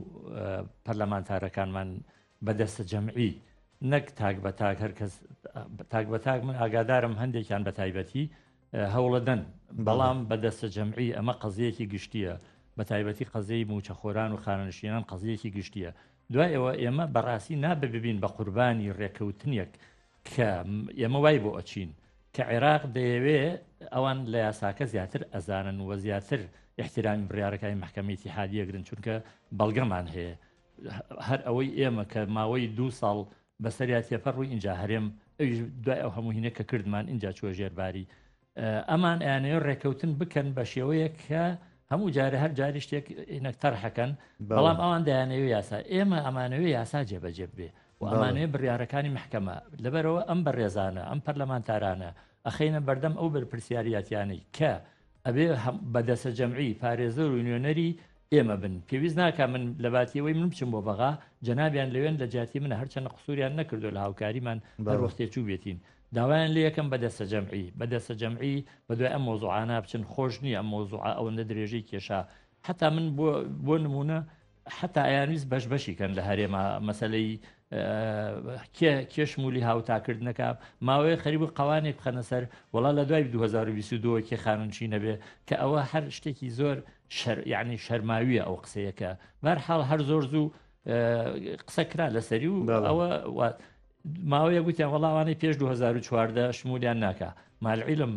پەرلەمانتارەکانمان بەدەستە جەمعی نەک تاک بە تاک هەرکەس تاک بە تاک من ئاگادارم هەندێکیان بە تایبەتی هەوڵەدەن بەڵام بەدەستە جەمعی ئەمە قەزیەکی گشتیە بە تایبەتی قەزەی موچەخۆران و خاننشینان قەزیەکی گشتیە دوای ئەوە ئێمە بەڕاستی نابە ببین بە قوربانی ڕێکەوتنیەک کە ئێمە وای بۆ ئەچین کە عێراق دەیەوێ ئەوان لە یاساکە زیاتر ئەزانن و زیاتر احترامی بڕیارەکانی محکەمەی ئیتیحادیەگرن چونکە بەڵگەمان هەیە هەر ئەوەی ئێمە کە ماوەی 2 ساڵ بەسەریا تێپەڕ ڕووی اینجا هەرێم ئەویش دوای ئەو هەموو هینە کە کردمان اینجا چوە ژێرباری ئەمان ئەیانەوە ڕێکەوتن بکەن بە شێوەیە کە هەموو جارە هەر جاری شتێک ئینەکتەر حەکەن بەڵام ئەوان دەیانەوێ یاسا ئێمە ئەمانەوێ یاسا جێبەجێ بێ و ئەمانەوێ بڕیارەکانی محکەمە لەبەرەوە ئەم بەڕێزانە ئەم پەرلەمانتارانە ئەخەینە بەردەم ئەو بەرپرسیاریاتیانەی کە ئەبێ بەدەستە جەمعی پارێزەر و نوێنەری ئێمە بن پێویست ناکە من لە باتیەوەی من بچم بۆ بەغا جەنابیان لەوێن لە جاتی منە هەرچەنە قسووریان نەکردو لە هاوکاریمان هەروەختێ چوو بێتین داوایان لێ یەکەم بەدەستە جەمعی بەدەستە جەمعی بەدوای ئەم مۆزوعانە بچن خۆش نییە ئەم مۆزوع ئەوەندە درێژەی کێشا حتا من بۆ نمونە حتا ئەیانویست بەشبەشیکەن لە هەرێمە مەسەلەی کێشمولی هاوتاکردنەکە ماوەیە خەریب و قەوانێک بخەنە سەر وەڵا لە دوای 2022 کێ خاننشی نەبێ کە ئەوە هەر شتێکی زۆر یعنی شەرماویە ئەو قسەیەکە بەرحاڵ هەر زۆر زوو قسە کرا لەسەری و ئەوە ماوەیە گوتیان وەڵاوانەی پێش 2014 شمولیان ناکە مالعیلم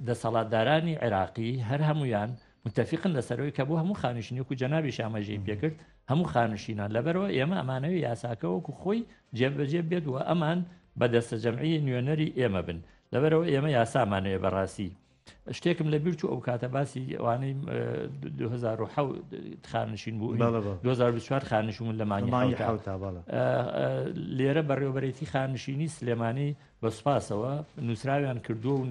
دەسەڵاتدارانی عێراقی هەر هەمویان متفقن لەسەرەوەی کە بۆ هەموو خانشینی وەکو جەنابی شامەژەی پێکرد هەموو خانشینان لەبەرەوە ئێمە ئەمانەوەی یاساکە وەکو خۆی جێبەجێ بێت و ئەمان بەدەستە جەمعی نوێنەری ئێمە بن لەبەرەوە ئێمە یاسامانەیە بەڕاستی شتێکم لە بیر چوو ئەو کاتە باسی ئەوانەی 2007 خانشین بوو 2024 خانشون لە مانگی لێرە بەڕێوەبەرێتی خانشینی سلێمانی بە سوپاسەوە نووسراویان کردووە و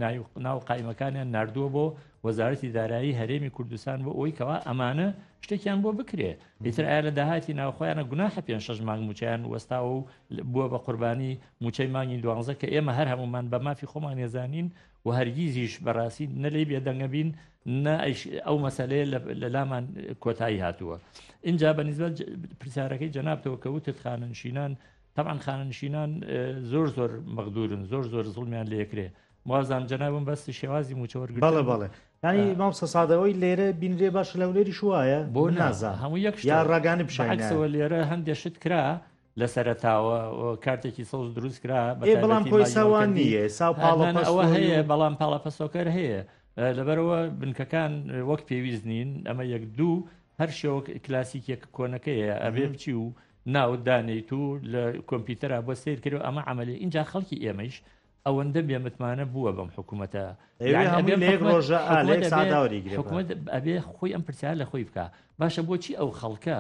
ناو قایمەکانیان نردووە بۆ وەزارەتی دارایی هەرێمی کوردستان بۆ ئەوەی کەوا ئەمانە شتێکیان بۆ بکرێ ئیتر ئایا لە داهاتی ناوخۆیانە گوناحە 5-6 مانگ موچیان وەستاوە و بووە بە قوربانی موچەی مانگی 12 کە ئێمە هەر هەمومان بە مافی خۆمان ێزانین و هەرگیزیش بەڕاستی نەلێ بێدەنگە بین ئەو مەسەلەیە لە لامان کۆتایی هاتووە اینجا بەنسبەت پرسیارەکەی جەنابتەوە کە وتت خانەنشینان طبعا خانەنشینان زۆر مەغدورن زۆر زوڵمیان لێ یەکرێ موازان جەنابم بەستی شێوازی موچەوەرگرتن بەڵێ ینی مامۆستا سادەوەی لێرە بینرێ باش لەولێری شوایە بۆ نازان هەموو یەک یا ڕاگانی بشینەوە لێرە هەندێک شت کرا لە سەرەتاوە کارتێکی سەوز دروست کرا بەڵام کۆی ساوان نییە ئەوە هەیە بەڵام پاڵە پەسۆکەر هەیە لەبەرەوە بنکەکان وەک پێویست نین ئەمە یەک دوو هەر شێوە کلاسیکێک کۆنەکەیە ئەبێ بچی و ناوت دانیت و لە کۆمپیوتەرا بۆ سیر کرد و ئەمە عملی اینجا خەڵکی ئێمەش ئەوەندە بێمتمانە بووە بەم حکوومەتە حکوومەت ئەبێ خۆی ئەم پرسیار لە خۆی بکە باشە بۆچی ئەو خەڵکە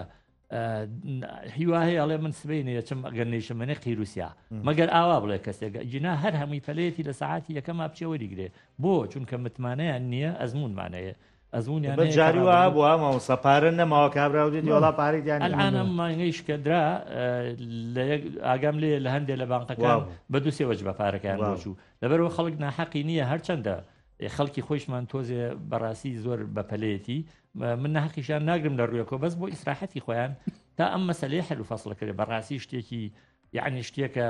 هیواهەیە ئەڵێ من سبەینەیە چم گەرنیشمەنە قیروسیا مەگەر ئاوا بڵێ کەسێک جینا هەر هەمووی پەلەیەتی لە ساعتی یەکەما بچێوەریگرێ بۆ چونکە متمانەیان نییە ئەزمونمانەیە ئەزمونیان جاری وە بووە سەپارە نەماوە کابراودێت وڵا پارێکیان ئەلعانم مانگەیش کە درا ئاگام لێ لە هەندێک لە بانقەکان بە دوو سێوەج بە پارەکەیان بۆچوو لەبەرەوە خەڵک ناحەقی نییە هەرچەندە خەڵکی خۆشمان تۆزێ بەڕاستی زۆر بەپەلەیەتی من ناحەقیشان ناگرم لە ڕوویەکەوە بەس بۆ ئیسراحەتی خۆیان تا ئەم مەسەلەی حەل و فەسڵ کرێ بەڕاستی شتێکی یعنی شتێکە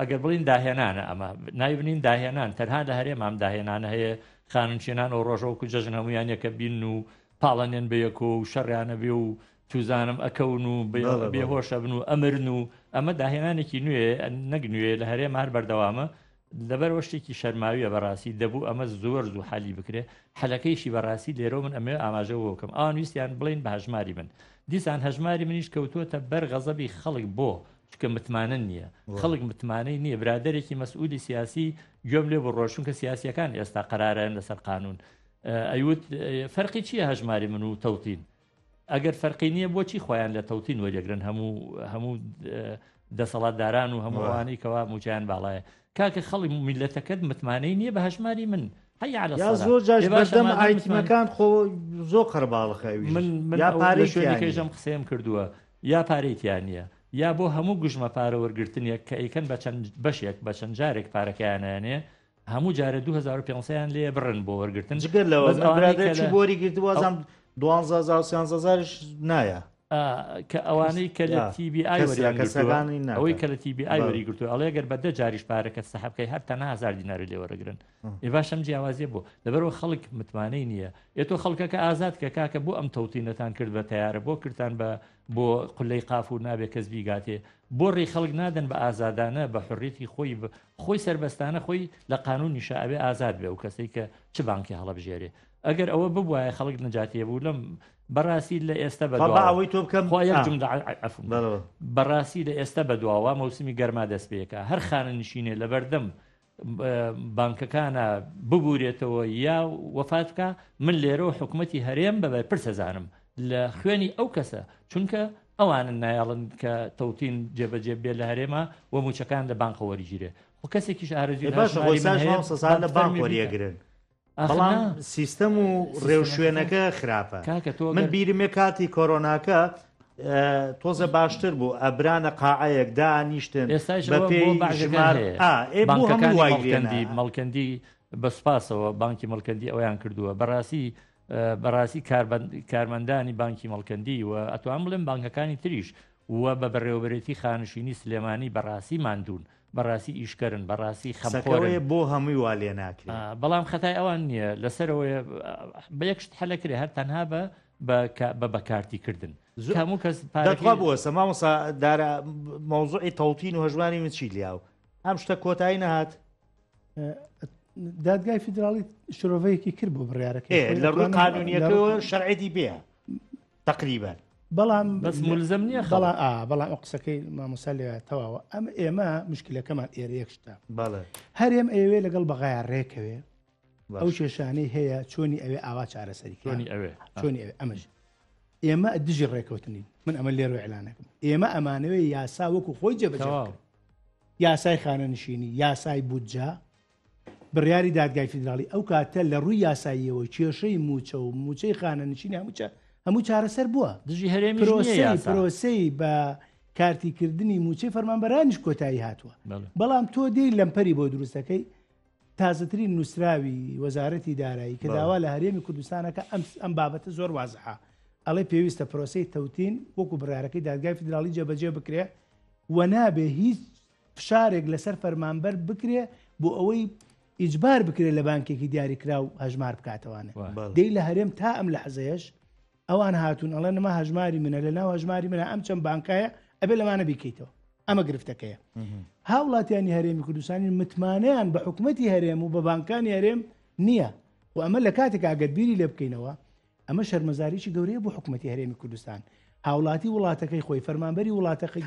ئەگەر بڵین داهێنانە ئەمە نایبنین داهێنان تەنها لە هەرێ مام داهێنانە هەیە خاننشێنان و ڕۆژەوەکو جەژن هەمویان یەکە بین و پاڵەنێن بەیەکۆ و شەڕیانە بێ و توزانم ئەکەون و بێهۆشە بن و ئەمرن و ئەمە داهێنانێکی نوێ نەک نوێ لە هەرێ مار بەردەوامە لەبەرەوە شتێکی شەرماویە بەڕاستی دەبوو ئەمە زۆر زوو حالی بکرێ حەلەکەیشی بەڕاستی لێرە من ئەمێ ئاماژەوە بکەم ئەوان ویستیان بڵین بە هەژماری من دیسان هەژماری منیش کەوتووەتە بەر غەزەبی خەڵک بۆ چکە متمانە نییە خەڵک متمانەی نییە برادێکی مەسئولی سیاسی گوێم لێ بۆ ڕۆشون کە سیاسیەکان ئێستا قەرارەن لەسەر قانون ئەیوت فەرقی چییە هەژماری من و تەوتین ئەگەر فەرقی نییە بۆچی خۆیان لە تەوتین وەرەگرن هەموو دەسەڵاتداران و هەمووانی کەوا موچیان باڵایە کاکە خەڵی میلەتەکەت متمانەی نییە بە هەژماری من یا زۆر جاش بەردەم ئایتیمەکان خۆ زۆر قەرباڵخەوی من یا پارێکێژەم قسەم کردووە یا پارەیتیان نییە یا بۆ هەموو گژمە پارە وەرگرتنیە کە ئەیکەن بە چەند بەشێک بە چەند جارێک پارەکەیانیانێ هەموو جارە 2500 لێ بڕن بۆ وەرگرتن جگەر لەوە بۆری گرتووەزم 12 نایە کە ئەوانەی کە لە TBI ئەوەی کە لە TBI وەریگرتو ئەڵێ گەر بە 10 جاریش پارەکە سەحەبکەی هەر تەنها 1000 دینار لێ وەرەگرن ێ باشەم جیاوازیە بۆ لەبەرەوە خەڵک متمانەی نییە ئێتۆ خەڵکەکە ئازاد کە کاکە بۆ ئەم تەوتینەتان کرد بە تیارە بۆ کردان بۆ قولەی قاف و نابێ کەس بیگاتێ بۆ ڕێی خەڵک نادەن بە ئازادانە بە حڕێتی خۆی سربەستانە خۆی لە قانونی شابێ ئازاد بێ و کەسێک کە چ بانکی هەڵەبژێرێ ئەگەر ئەوە ببوایە خەڵک نەجاتێ بوو لەم بەڕاستی لە ئێستا بەداوەی تۆ بکەم بەڕاستی لە ئێستا بەدواوە مەوسمی گەرما دەست پێەکە هەر خانە نشینێ لە بەردەم بانکەکانە ببورێتەوە یا وەفاتکە من لێرە حکوومەتی هەرێم بەبەر پرسەزانم لە خوێنی ئەو کەسە چونکە ئەوانن نایاڵن کە تەوتین جێبەجێ بێ لە هەرێمە و موچەکان لە بانک وەریگیرێ و کەسێکیش ئارەزوی لە بانک وەریەگرن بەڵام سیستەم و ڕێو شوێنەکە خراپە من بیرمێ کاتی کۆرۆناکە تۆزە باشتر بوو ئەبرانە قاعەیەک دانیشتن مەڵکەندی بەسپاسەوە بانکی مەڵکەندی ئەویان کردووە بەڕاستی کارمەندانی بانکی مەڵکەندی و ئەتوان بڵێم بانکەکانی تریش وە بە بەڕێوەبەرێتی خانشینی سلێمانی بەڕاستی ماندوون بەڕاستی ئیشکردن بەڕاستی خەمخۆرە بۆ هەمووی وا لێ ناکرێت بەڵام خەتای ئەوان نییە لەسەرەوەی بە یەکشت هەلەکرێ هەر تەنها بە بەکارتیکردن هەموو کەس بووە سەمامۆسا دارە مەوزوعی تەوتین و هەژوانی من چی لیاو ئەم شتە کۆتایی نەهات دادگای فیدراڵی شرۆڤەیەکی کرد بۆ بڕیارەکەی لە ڕووی قانونیەکەەوە شەرعێتی بێ تقریبا بەڵام بەس ملزم نییە بەڵام قسەکەی مامۆسا لێ تەواوە ئەم ئێمە مشکلەکەمان ئێرە یەکشتا بەڵێ هەرێم ئەوێ لەگەڵ بەغایان ڕێکەوێ ئەو کێشانەی هەیە چۆنی ئەوێ ئاوا چارەسەری چۆنی ئەوێ ئەمەش ئێمە دژی ڕێکەوتنی من ئەمە لێرۆ ئەلانەکەم ئێمە ئەمانەوەی یاسا وەکو خۆی جێبەجێ یاسای خانەنشینی یاسای بودجا بڕیاری دادگای فیدراڵی ئەو کاتە لە ڕووی یاساییەوە کێشەی موچە و موچەی خانەنشینی هەموو چارەسەر بووە دژی هەرێمی پرۆسەی بە کارتیکردنی موچەی فەرمانبەرانیش کۆتایی هاتووە بەڵام تۆ دێی لەمپەری بۆ دروستەکەی تازەترین نووسراوی وەزارەتی دارایی کە داوا لە هەرێمی کوردستانەکە ئەم بابەتە زۆر وازحە ئەڵێ پێویستە پرۆسەی تەوتین وەکو بڕیارەکەی دادگای فیدراڵی جێبەجێ بکرێ و نابێ هیچ فشارێک لەسەر فەرمانبەر بکرێ بۆ ئەوەی ئیجبار بکرێت لە بانکێکی دیاریکرا و هەژمار بکاتەوانێ دەی لە هەرێم تا ئەم لە حەزەیەش ئەوان هاتوون ئەڵێ نەما هەژماری منە لە ناو هەژماری منە ئەم چەند بانکایە ئەبێ لەمانە بیکەیتەوە ئەمە گرفتەکەیە هاوڵاتیانی هەرێمی کوردستانی متمانەیان بە حکوومەتی هەرێم و بە بانکانی هەرێم نییە و ئەمە لە کاتێک ئاگەربیری لێ بکەینەوە ئەمە شەرمەزاریی گەورەیە بۆ حکوومەتی هەرێمی کوردستان هاوڵاتی وڵاتەکەی خۆی فەرمانبەری وڵاتەکەی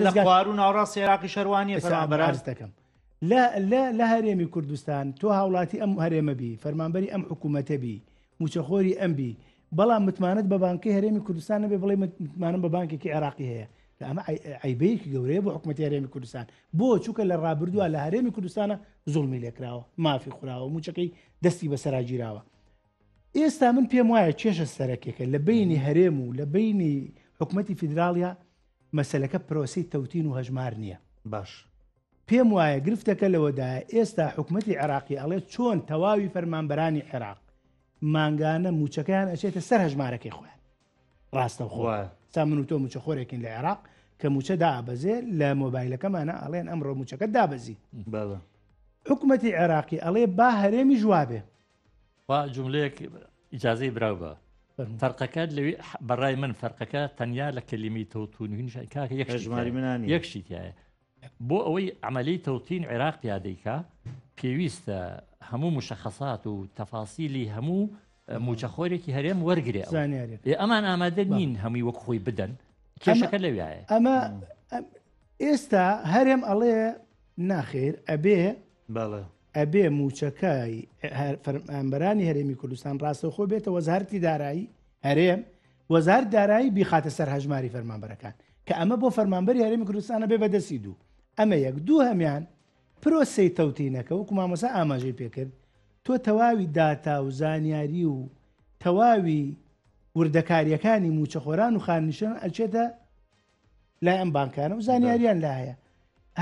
لە خوار و ناوڕاستی عێراقی شەروانیە فەرمانبەر دەکەم لە هەرێمی کوردستان تۆ هاوڵاتی ئەم هەرێمە بی فەرمانبەری ئەم حکوومەتە بی موچەخۆری ئەم بی بەڵام متمانەت بە بانکەی هەرێمی کوردستان نەبێ بڵێ متمانم بە بانکێکی عێراقی هەیە ئەمە عیبەیەکی گەورەیە بۆ حکوومەتی هەرێمی کوردستان بۆ چووکە لە ڕابردووە لە هەرێمی کوردستانە زوڵمی لێکراوە مافی خوراوە موچەکەی دەستی بەسەراگیراوە ئێستا من پێم وایە کێشە سەرەکێکە لە بینی هەرێم و لە بینی حکوومەتی فیدراڵیا مەسەلەکە پرۆسی تەوتین و هەژمار نییە باش پێم وایە گرفتەکە لەوەدایە ئێستا حکوومەتی عێراقی ئەڵێ چۆن تەواوی فەرمانبەرانی عێراق مانگانە موچەکەیان ئەچێتە سەر هەژمارەکەی خۆیان ڕاستە خۆ تا من و تۆ موچەخۆرێکین لە عێراق کە موچە دابەزێ لە مۆبایلەکەمانە ئەڵێن ئەمڕۆ موچەکە دابەزی حکوومەتی عێراقی ئەڵێ با هەرێمی ژوابێ جملەیەک ئیجازەی براو بە فەرقەکە لەوێ بەڕای من فەرقەکە تەنیا لە کەلیمەی تەوتون کاکە یەکژماری منانی یەکشی تایە بۆ ئەوەی عملی تەوتین عێراق پیادەیکە پێویستە هەموو مشخصات و تەفاسیلی هەموو موچەخۆرێکی هەرێم وەرگێ ئەمان ئامادە نین هەمووی وەک خۆی بدەن کێشەکە لەوێایە ئەمە ئێستا هەرێم ئەڵێ ناخێر ئەبێ موچەکەی فەرمانبەرانی هەرێمی کوردستان ڕاستەوخۆ بێتە وەزارەتی دارایی هەرێم وەزارەت دارایی بیخاتە سەر هەژماری فەرمانبەرەکان کە ئەمە بۆ فەرمانبەری هەرێمی کوردستانە بێ بەدەستی دوو ئەمە یەک دوو هەمیان پرۆسەی تەوتینەکە وەکو مامۆسا ئاماژەی پێکرد تۆ تەواوی داتا و زانیاری و تەواوی وردەکاریەکانی موچەخۆران و خاننشان ئەچێتە لای ئەم بانکانە و زانیاریان لایە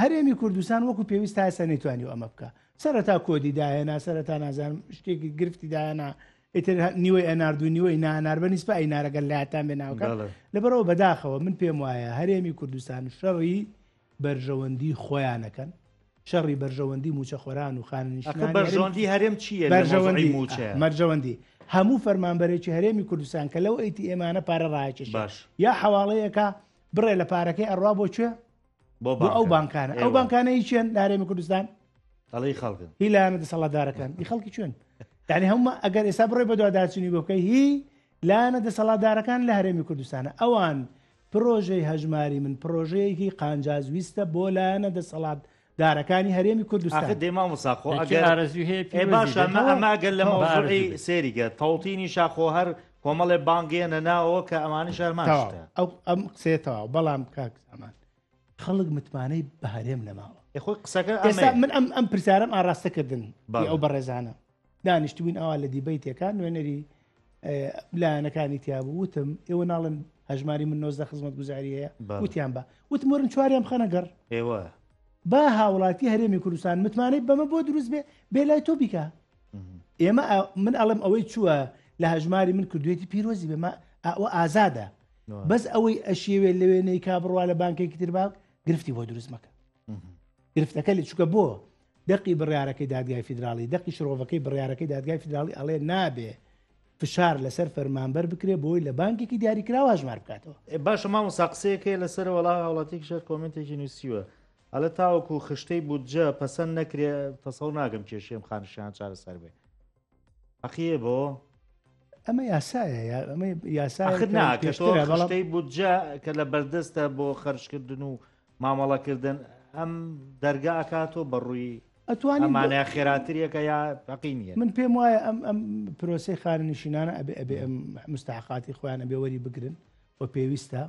هەرێمی کوردستان وەکو پێویست هەسە نەیتوانی ئەمە بکە سەرەتا کۆدی داهێنا سەرەتا نازانم شتێکی گرفتی داهێنا ئیتر نیوەی ئەناردو نیوەی نانار بەنیسبە ئەینارەگەل لاتان بێ ناوکە لەبەرەوە بەداخەوە من پێم وایە هەرێمی کوردستان شەڕی بەرژەوەندی خۆیانەکەن شەڕی بەرژەوەندی موچەخۆران و خاننشینان بەرژەوەندی هەرێم چییە مەرجەوەندی هەموو فەرمانبەرێکی هەرێمی کوردستان کە لەو ئەیتی ئێمانە پارە ڕایکێش یا حواڵەیەکە بڕێ لە پارەکەی ئەڕوا بۆ بۆ ئەو بانکانە ئەو بانکانەی چێن لە هەرێمی کوردستان ئەڵی خەڵکن هی لایەنە دەسەڵاتدارەکان هی خەڵکی چۆن یعنی هەموو ئەگەر ئێستا بڕێ بە دوواداچنی بۆ بکەی هی لایەنە دەسەڵاتدارەکان لە هەرێمی کوردستانە ئەوان پرۆژەی هەژماری من پرۆژەیەکی قانجازویستە بۆ لایەنە دەسەڵاتدارەکانی هەرێمی کوردستان دێما مساخۆ باشە ئەماگەر لە مەوزوعی سێریگە تەوتینی شاخۆ هەر کۆمەڵێ بانگێنە ناوەوە کە ئەمانی شەرماشتە ئەم قسێتەوە بەڵام کاک ئەمان خەڵک متمانەی بە هەرێم نەماوە خۆی قسەکە من ئەم پرسیارم ئاڕاستەکردن ئەو بەڕێزانە دانیشتبووین ئەوە لە دیبەیتەکان نوێنەری لایەنەکانی تیابوو وتم ئێوە ناڵن هەژماری من 19 خزمەت گوزاریەیە وتیان بە وتم وەرن چواریان بخەنەگەڕ ئێوە با هاوڵاتی هەرێمی کوردستان متمانەی بەمە بۆ دروست بێ بێلای تۆ بیکە ئێمە من ئەڵم ئەوەی چووە لە هەژماری من کردوێتی پیرۆزی بێمە ئەوە ئازادە بەس ئەوەی ئەشێوێ لەوێنەی کا بڕوا لە بانکێکی تر باک گرفتی بۆ دروست مەکە گرفتەکە لە چووکە بۆ دەقی بڕیارەکەی دادگای فیدراڵی دەقی شرۆڤەکەی بڕیارەکەی دادگای فیدراڵی ئەڵێ نابێ فشار لەسەر فەرمانبەر بکرێ بۆی لە بانکێکی دیاریکراوە هەژمار بکاتەوە باشە مامۆستا قسەیەکەی لەسەر وڵا هاوڵاتێکی شەر کۆمنتێکی نووسیوە ئەلە تاوەکو خشتەی بودجە پەسەند نەکرێ تەسەڵ ناگەم کێشێم خانشیان چارەسەر بێ ئەخیە بۆ ئەمە یاسایە ئەمە یاساخت ناکەشتەی بودجە کە لە بەردەستە بۆ خەرجکردن و مامەڵەکردن ئەم دەرگا ئەکاتۆ بەڕووی ئەتوانمانە خێراتریەکە یا بەقینیە من پێم وایە ئەم پرۆسی خاننشینانە ئەبێ ئەم مستحقاتی خۆیان ئەبێ وەری بگرن بۆ پێویستە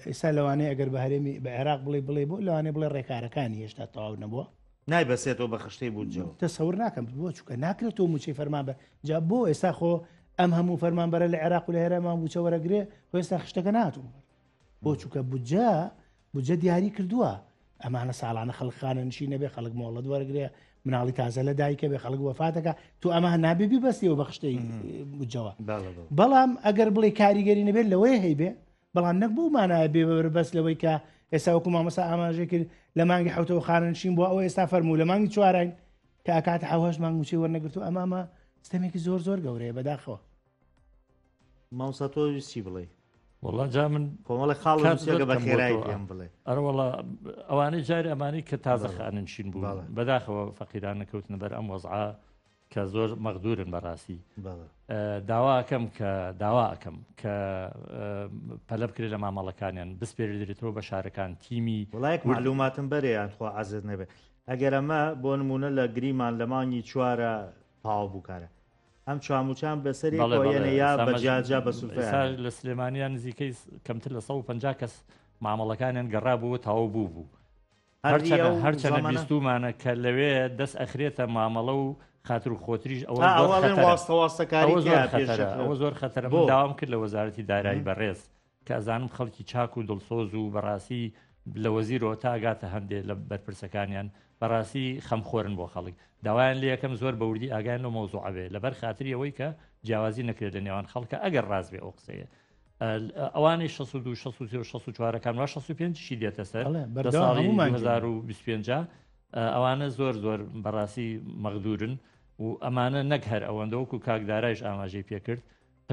ئێستا لەوانەیە ئەگەر بە هەرێمی بە عێراق بڵێ بۆ لەوانێ بڵێ ڕێکارەکانی هێشتا تەواو نەبووە نایبەسێتەوە بە خشتەی بودجەوە تەسەور ناکەم بۆ چووکە ناکرێتەوە موچەی فەرمان بە جا بۆ ئێستا خۆ ئەم هەموو فەرمانبەرە لە عێراق و لە هێرەمان بووچە وەرەگرێ خۆ ئێستا خشتەکە ناتوو بۆ چووکە بودجە دیاری کردووە ئەمانە ساڵانە خەڵقانە نشینە بێ خەڵک مۆڵەت وەرەگرێ مناڵی تازە لە دایکە بێ خەڵک وەفاتەکە تو ئەمە نابێبی بەستیەوە بە خشتەی بودجەوە بەڵام ئەگەر بڵێ کاریگەری نەبێت لەوەی هەیبێ بەڵام نەک بوومانایە بێ بەس لەوەی کە ئێستا وەکو مامەسا ئاماژێ کرد لە مانگی حوتەوە خاننشین بووە ئەوە ئێستا فەرموو لە مانگی چوارین کە ئاکات حوهەش مانگ موچەی وەرنەگرتو ئەمامە ستەمێکی زۆر گەورەیە بەداخەوە مامۆستا تۆ چی بڵێ وڵا جا من کۆمەڵی خاڵ بە خێرایی پێم بڵێ ئەرەوەڵا ئەوانەی جاری ئەمانی کە تازە خاننشین بوو بەداخەوە فەقیران نەکەوتنە بەر ئەم وەزعا کە زۆر مەغدورن بەڕاستی داواکەم کە پەلە بکرێت لە مامەڵەکانیان بسپێردرێتەوە بە شارەکان تیمی وڵایەک معلوماتم بەرێیان خوا عەزت نەبێت ئەگەر ئەمە بۆ نمونە لە گریمان لە مانگی چوارە تاو بووکارە ئەم چواموچان بەسەری کۆیەنە یا بەجاجا بە سوفیان لە سلێمانیان نزیکەی کەمتر لە 150 کەس مامەڵەکانیان گەڕا بووە تاو بوو هەرچەنە بیستومانە کە لەوێ دەست ئەخرێتە مامەڵە و خاتر و خۆتریش ئەوە زۆر خەتەرە داوام کرد لە وەزارەتی دارایی بەڕێز کە ئەزانم خەڵکی چاک و دڵسۆز و بەڕاستی لە وەزیرەوە تاگاتە هەندێک لە بەرپرسەکانیان بەڕاستی خەمخۆرن بۆ خەڵک داوایان لە یەکەم زۆر بەوردی ئاگیان لە مۆزوع بێ لەبەر خاتری ئەوەی کە جیاوازی نەکرێت لە نێوان خەڵکە ئەگەر ڕاز بێ ئەو قسەیە ئەوانەی 62 64 و 65 دێتە سەر لە ساڵی 2025 ئەوانە زۆر بەڕاستی مەغدورن و ئەمانە نەک هەر ئەوەندەوەکو کاکدارایش ئاماژەی پێکرد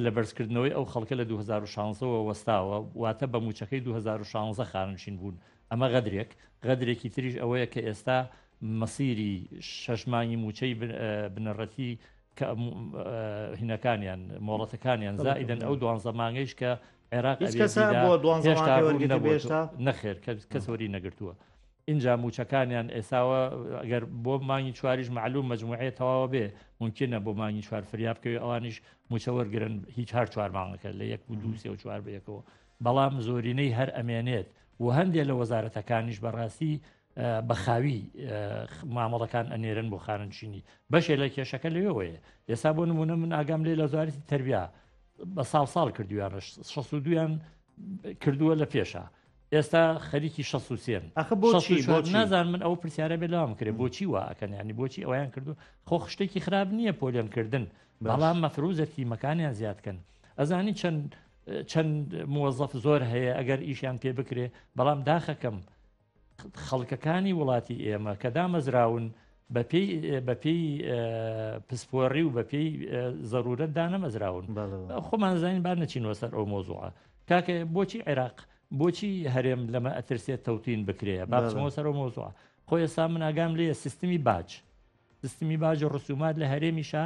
لە بەرزکردنەوەی ئەو خەڵکە لە 2016ەوە وەستاوە واتە بە موچەکەی 2016 خاننشین بوون ئەمە غەدرێکی تریش ئەوەیە کە ئێستا مەسیری شەشمانی موچەی بنەڕەتی هینەکانیان مۆڵەتەکانیان زائیدەن ئەو 12 مانگەیش کە عێراق نەخێر کەس وەری نەگرتووە اینجا موچەکانیان ئێساوە ئەگەر بۆ مانگی چواریش معلوم مەجموعەیە تەواوە بێ ممکنە بۆ مانگی چوار فریاب بکەوێت ئەوانیش موچە وەرگرن هیچ هەر چوار مانگەکە لە 1 و 2 و 4 بەیەکەوە بەڵام زۆرینەی هەر ئەمێنێت و هەندێک لە وەزارەتەکانیش بەڕاستی بەخاوی مامەڵەکان ئەنێرن بۆ خاننشینی بەشێ لە کێشەکە لەوەیە ئێستا بۆ نمونە من ئاگام لێ لە وەزارەتی تەربیا بە ساڵ کردویانە 62یان کردووە لە پێشە ئێستا خەریکی 63 نازان من ئەو پرسیارە بێ لەوام کرێ بۆچی واکەن ینی بۆچی ئەویان کردو خۆ شتێکی خراپ نییە پۆلیۆنکردن بەڵام مەفروزەتی مەکانیان زیادکەن ئەزانی چەند موەزەف زۆر هەیە ئەگەر ئیشیان پێ بکرێ بەڵام داخەکەم خەڵکەکانی وڵاتی ئێمە کە دامەزراون بەپێی پسپۆڕی و بەپێی زەرورەت دانەمەزراون خۆمان زانین با نەچینەوە سەر ئەو مۆزوعە کاکە بۆچی عێراق بۆچی هەرێم لەمە ئەترسێت تەوتین بکرێ باچمەوە سەر ئەو مۆزوعە خۆی ئێستا من ئاگام لێ سیستمی باج ڕسومات لە هەرێمیشا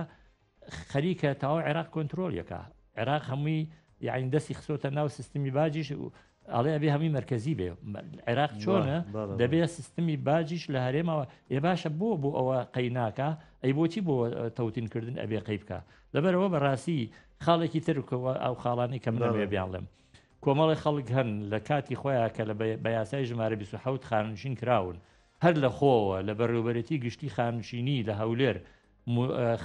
خەریکە تاوا عێراق کۆنتترۆلیەکە عێراق هەمووی یعنی دەستی خسۆتە ناو سیستمی باجیش ئەڵێ ئەبێ هەمی مرکزی بێ عێراق چۆنە دەبێت سیستمی باجیش لە هەرێمەوە ێ باشە بۆ ئەوە قەیناکە ئەی بۆچی بۆ تەوتینکردن ئەبێ قەی بکە لەبەرەوە بەڕاستی خاڵێکی ترکەوە ئەو خاڵانی کەم نەوێ بیان لێم کۆمەڵی خەڵک هەن لە کاتی خۆیان کە لە یاسای ژمارە 27 خاننشین کراون هەر لە خۆوە لە بەڕێوەبەرەتی گشتی خاننشینی لە هەولێر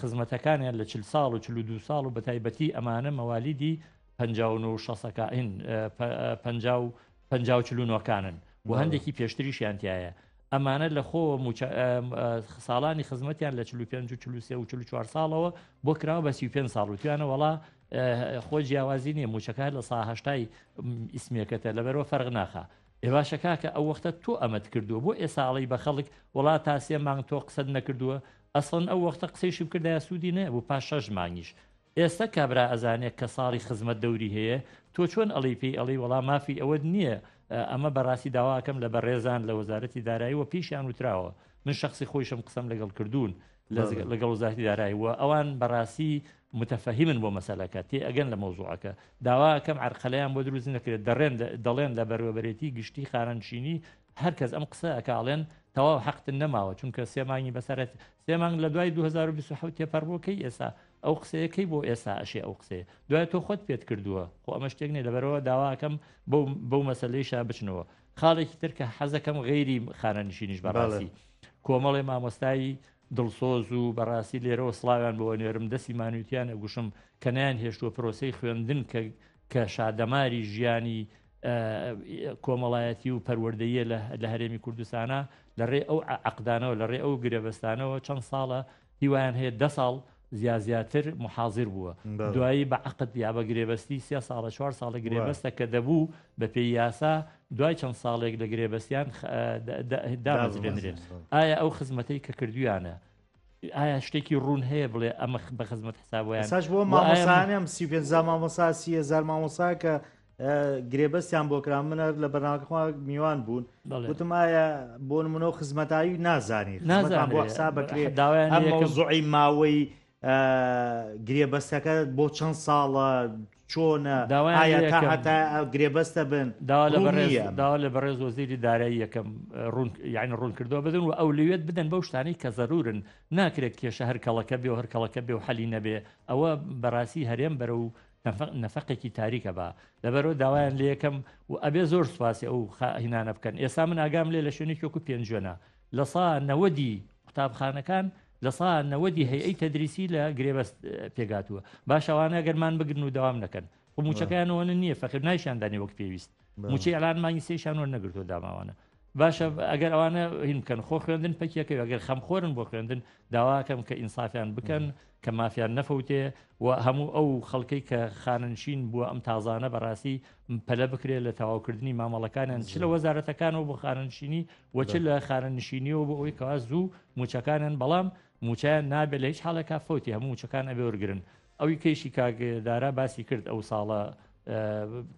خزمەتەکانیان لە 40 ساڵ و 42 ساڵ و بەتایبەتی ئەمانە مەوالیدی 50 و هەندێکی پێشتریشیانتیایە ئەمانە لە خۆ ساڵانی خزمەتیان لە 45 و 43 و 44 ساڵەوە بۆ کراوە بە 35 ساڵ و توانە وڵا خۆ جیاوازی نییە موچەکە لە ساهشتای ئیسمێکەتە لەبەرەوە فەرق ناخە ئێ باشە کاکە ئەو وەختە تۆ ئەمەت کردووە بۆ ئێساڵی بە خەڵک وڵات تاسیە مانگ تۆ قسەت نەکردووە ئەسڵن ئەو وەختە قسەیشی بکردایە سوودی نە بوو پاش 6 مانگیش ئێستا کابرا ئەزانێت کە ساڵی خزمەت دەوری هەیە تۆ چۆن ئەڵی پێی ئەڵی وەڵام مافی ئەوە نییە ئەمە بەڕاستی داواکەم لە بەڕێزان لە وەزارەتی دارایی و پیشیان وتراوە من شخصی خۆشم قسەم لەگەڵ کردوون لەگەڵ وەزارەتی دارایی و ئەوان بەڕاستی متفەهیمن بۆ مەسەلەکە تێ ئەگەن لە مۆزوعەکە داواکەم عرقەلەیان بۆ دروست نەکرێت دەڵێن لە بەروەبەرێتی گشتی خانەنشینی هەرکەس ئەم قسە ئەکاڵێن تەواو حەقتن نەماوە چونکە سێمانگی بەسەرەت سێمانگ لە دوای 2027 تێپەڕبووکەی ئێستا ئەو قسەیەکەی بۆ ئێستا ئەشێ ئەو قسەیە دوای تۆ خۆت پێت کردووە خۆ ئەمە شتێک نێ لەبەرەوە داواکەم بەو مەسلەیشا بچنەوە خاڵێکی ترکە حەزەکەم غەیری خانەنشینیش بەڕاستی کۆمەڵێ مامۆستایی دڵسۆز و بەڕاستی لێرەوە سڵاویان بۆ نێرم دەستی مانوتیان ئەگوشم کە نیان هێشتووە پرۆسەی خوێندن کە شادەماری ژیانی کۆمەڵایەتی و پەروەردەیە لە هەرێمی کوردستانە لەڕێ ئەو عەقدانەوە لەڕێ ئەو گرێبەستانەوە چەند ساڵە هیوایان هەیە 10 ساڵ زیاتر محاضر بووە دوایی بە عقد یا بە گرێبەستی 3 ساڵە 4 ساڵە گرێبەستە کە دەبوو بە پێی یاسا دوای چەند ساڵێک لە گرێبەستیان دامەزرێنرێن ئایا ئەو خزمەتەی کە کردویانە ئایا شتێکی ڕوون هەیە بڵێ ئەمە بە خزمەت حسابیان ساش بۆ مامۆسانم 35 مامۆسا 30,000 مامۆسا کە گرێبەستیان بۆ کرا منە لە بەرنامەکەخوا میوان بوون گوتم ئایا بۆ نمونە خزمەتایی نازانی بۆ حساب بکرێت ئەم مەوزوعی ماوەی گرێبەستەکە بۆ چەند ساڵە چۆنە ئایا تا هەتا گرێبەستە بن داوا لە بەڕێز وەزیری دارایی یەکەم یعنی ڕوون کردەوە بدەن و ئەولویەت بدەن بەو شتانەی کە زەرورن ناکرێت کێشە هەر کەڵەکە بێ و هەر کەڵەکە بێ و حەلی نەبێ ئەوە بەڕاستی هەرێم بەرە و نەفەقێکی تاریکە بە لەبەرەوە داوایان لێ یەکەم و ئەبێ زۆر سوپاسی ئەو هینانە بکەن ئێستا من ئاگام لێ لە شوێنێکی وەکو پێنجێنە لە سا 90 قوتابخانەکان لە سا 90 هەیئەی تەدریسی لە گرێبەست پێگاتووە باش ئەوانە گەرمان بگرن و داوام نەکەن و موچەکەیانەوە نییە فەقیر نایشاندانی وەک پێویست موچەی ئەلان مانگی سێشان وەر نەگرتووە داماوانە باشە ئەگەر ئەوانە هین بکەن خۆ خوێندن پەکیەکەی ئەگەر خەمخۆرن بۆ خوێندن داواکەم کە ئینسافیان بکەن کە مافیان نەفەوتێ و هەموو ئەو خەڵکەی کە خانەنشین بووە ئەم تازانە بەڕاستی پەلە بکرێت لە تەواوکردنی مامەڵەکانیان چ لە وەزارەتەکانەوە بۆ خانەنشینی وچ لە خانەنشینیەوە بۆ ئەوی کەوا زوو موچەکانیان بەڵام موچیان نابێت لە هیچ حاڵێکا فەوتی هەموو موچەکان ئەبێ وەرگرن ئەوی کەیشی کاگدارا باسی کرد ئەو ساڵە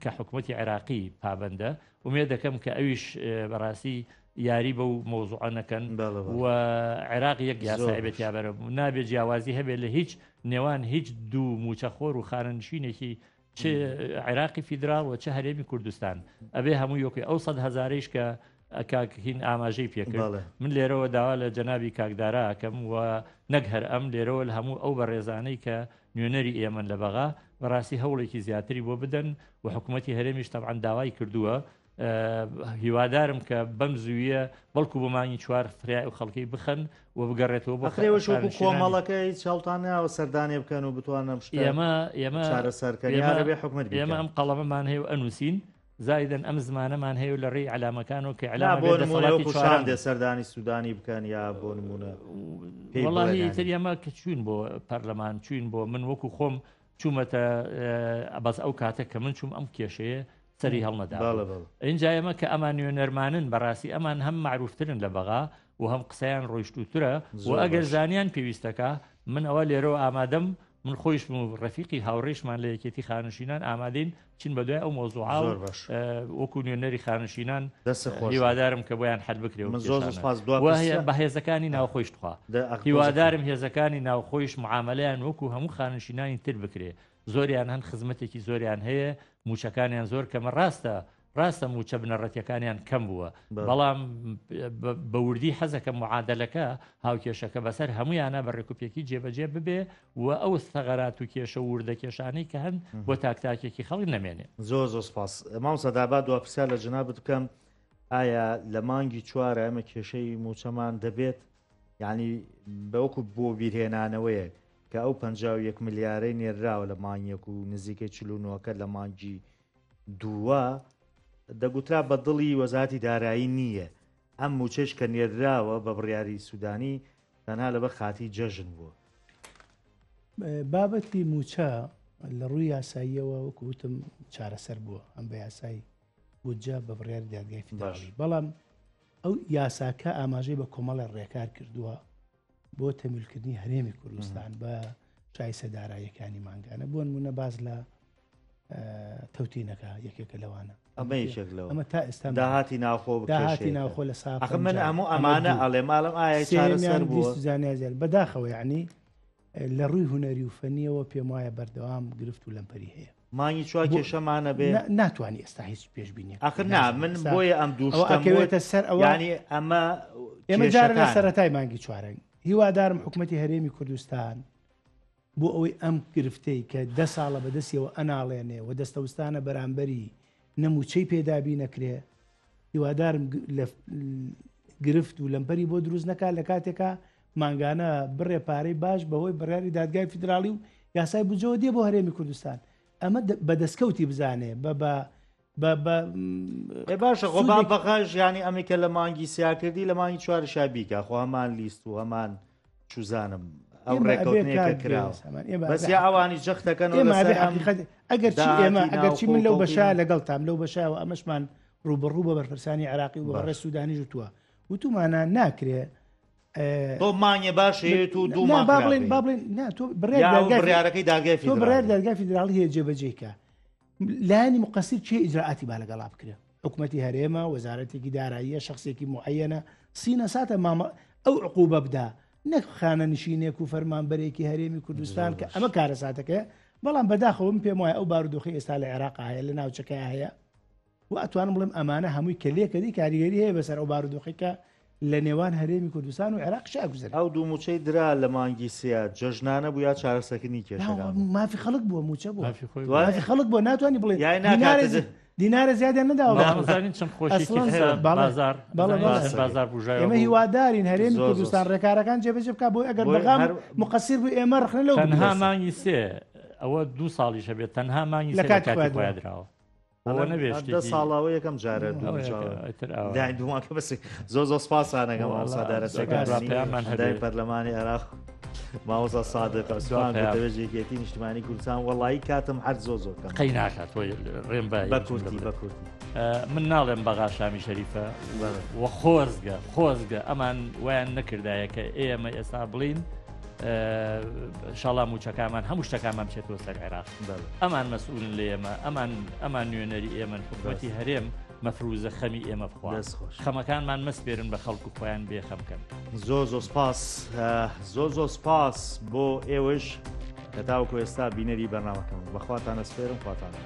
کە حکوومەتی عێراقی پابندە ومێ دەکەم کە ئەویش بەڕاستی یاری بەو مۆزوعە نەکەن و عێراق یەک یاسایبێت یابەرە نابێت جیاوازی هەبێت لە هیچ نێوان هیچ دوو موچەخۆر و خانەنشینێکی چ عێراقی فیدرال و چه هەرێمی کوردستان ئەبێ هەموو یۆکی ئەو 100,000ش کە کاکهین ئاماژەی پێکرد من لێرەوە داوا لە جەنابی کاکدارا ئەکەم و نەک هەر ئەم لێرەوە لە هەموو ئەو بەڕێزانەی کە نوێنەری ئێمن لە بەغا بەڕاستی هەوڵێکی زیاتری بۆ بدەن و حکوومەتی هەرێمیش تەبعاً داوای کردووە هیوادارم کە بەم زوویە بەڵکو بۆ مانگی 4 فریای و خەڵکی بخەن و بگەڕێتەوە بۆ خێوەشوەکو کۆمەڵەکەی چاڵتانەوە سەردانێ بکەن و بتوانم ئێمە چارەسەرکردن حکومەت ئێمە ئەم قەڵەمەمان هەیە و ئەنووسین زایدن ئەم زمانەمان هەیە لە ڕێی علامەکانەوە کە علامە سەردانی سوودانی بکەن یا بۆ نمونە وەڵاهی تر ئێمە کە چوین بۆ پەرلەمان چوین بۆ من وەکو خۆم چوومەتە بەس ئەو کاتێک کە من چوم ئەم کێشەیە سەری هەڵنەدا اینجا ئێمە کە ئەمان نوێنەرمانن بەڕاستی ئەمان هەم معروفترن لە بەغا و هەم قسەیان ڕۆیشتوترە و ئەگەر زانیان پێویستەکە من ئەوە لێرەوە ئامادەم من خۆیش ڕەفیقی هاوڕێشمان لە یەکێتی خانشینان ئامادەین چین بە دوای ئەو مۆزوعا وەکو نوێنەری خانشینان هیوادارم کە بۆیان حەل بکرێ بەهێزەکانی ناوخۆیش خوا هیوادارم هێزەکانی ناوخۆیش معاملەیان وەکو هەموو خانشینانی تر بکرێ زۆریان هەن خزمەتێکی زۆریان هەیە موچەکانیان زۆر کەمە ڕاستە موچە بنەڕەتیەکانیان کەم بووە بەڵام بەوردی حەزەکە معادلەکە هاوکێشەکە بەسەر هەمویانە بە ڕێکوپێکی جێبەجێ ببێ و ئەو سەغەرات و کێشە وردە کێشانەی کە هەن بۆ تاکتاکێکی خەڵک نەمێنێ زۆر سپاس مام سەداباد دو پرسیار لە جنابت بکەم ئایا لە مانگی چوارە ئەمە کێشەی موچەمان دەبێت یعنی بەوەکو بۆ بیرهێنانەوەیە کە ئەو 51 ملیارەی نێراوە لە مانگیەک و نزیکەی 49 لە مانگی دووە دەگوترا بە دڵی وەزارەتی دارایی نییە ئەم موچەش کە نێراوە بە بڕیاری سوودانی تەنها لەبەر خاتی جەژن بووە بابەتی موچە لە ڕووی یاساییەوە وەکوتم چارەسەر بووە ئەم بە یاسایی بودجە بە بڕیاری دادگای فیدراڵی بەڵام ئەو یاساکە ئاماژەی بە کۆمەڵە ڕێکار کردووە بۆ تەمیلکردنی هەرێمی کوردستان بە شایسە داراییەکانی مانگانە بۆ نمونە باز لە تەوتینەکە یەکێکە لەوانە ئەمە یەکێک لەوە ئەمە تا ئێستا داهاتی ناوخۆ داهاتی ناوخۆ لە ساق ئەخ من هەموو ئەمانە ئەڵێ ماڵم ئایا چارەسەر بووە زانیازیار بەداخەوە یعنی لە ڕووی هوەری و فەنیەوە پێم وایە بەردەوام گرفت و لەمپەری هەیە مانگی چوار کێشەمانە بێ ناتوانانی ئێستا هیچ پێشبینی ئەخر نا من بۆیە ئەم دووشتەکەوێتە سەر ئەوە ینی ئەمە ئێمە جارە لە سەرەتای مانگی چوارەنگ هیوادارم حکوومەتی هەرێمی کوردستان بۆ ئەوەی ئەم گرفتەی کە 10 ساڵە بەدەستیەوە ئەناڵێنێ و دەستەوستانە بەرامبەری نەموچەی پێدابی نەکرێ هیوادارم گرفت و لەمپەری بۆ دروست نەکات لە کاتێکە مانگانە بڕێ پارەی باش بەهۆی بڕیاری دادگای فیدراڵی و یاسای بجەوە دێ بۆ هەرێمی کوردستان ئەمە بەدەستکەوتی بزانێ باشە خۆ بەقاش ینی ئەمریکا لە مانگی سیاکردی لە مانگی چوار شابیکە خۆ هەمان لیست و هەمان چوزانم ئەو ڕێکەوتنێکە کراوە بەس یا ئەوانی جەختەکەن ئەگەر چی من لەو بەشە لەگەڵتام لەو بەشایەوە ئەمەشمان ڕوبەڕوو بە بەرپرسانی عراقی و بەڕێ سوودانی ژوتووە وتومانە ناکرێ تۆ مانگێ باشێت و دوو بڵێن تۆ بڕیارەکەی داگای تۆ بڕێر دادگای فیدراڵی هەیە جێبەجێکە لایانی مقەسیر چێ ئیجراعاتی با لەگەڵا بکرێ حکوومەتی هەرێمە وەزارەتێکی داراییە شخصێکی معەنە سینە ساتە ئەو عقوبە بدا نەک خانە نشینێک و فەرمانبەرێکی هەرێمی کوردستان کە ئەمە کارە ساتەکە بەڵام بەداخەوە من پێم وایە ئەو بارودۆخی ئێستا لە عێراق هەیە لە ناوچەکە هەیە و ئەتوانم بڵێم ئەمانە هەمووی کلێکەدی کاریگەری هەیە بەسەر ئەو بارودۆخیکە لە نێوان هەرێمی کوردستان و عێراق شاگوزەر ئەو دوو موچەی درا لە مانگی سیا جەژنانە بوو یا چارەسەکردنی کێشەکان مافی خەڵک بووە موچە بوو مافی خەڵک بووە ناتوانانی بڵێ دینارە زیادیان نەداوە چەند خۆشی بازار بژای ئێمە هیوادارین هەرێمی کوردستان ڕێکارەکان جێبەجێ بکات بۆ ئەگەر بەغام مقەسیر بوو ئێمە ڕخنە لەو تەنها مانگی سێ ئەوە 2 ساڵیشە بێت تەنها مانگی سێ لە کاتی خۆیادراوە ئەوە ساڵەوە یەکەم جارە دوماکە بەس زۆ سپاسانەکەم ئەوسادارەسەکانی پەرلەمانی عێراق ماوەسا سادق سوانێژێکێتی نیشتمانی کوردستان وەڵایی کاتم هەر زۆکەم قەی ناکات ڕێم بە کوردی من ناڵێم بەغا شامی شەریفە وە خۆزگە ئەمان ویان نەکردایە کە ئێمە ئێستا بڵین شڵا موچەکانمان هەموو شتەکانمان بچێتەوە سەر عێراق ئەمان مەسئولن لە ئێمە ئەمان نوێنەری ئێمە حکوومەتی هەرێم مەفروزە خەمی ئێمە بخوا خەمەکانمان مەسپێرن بە خەڵک و خۆیان بێ خەمکەن زۆ سپاس بۆ ئێوەش کە تاوەکو ئێستا بینەری بەرنامەکەم بەخواتانە سپێرم خواتانە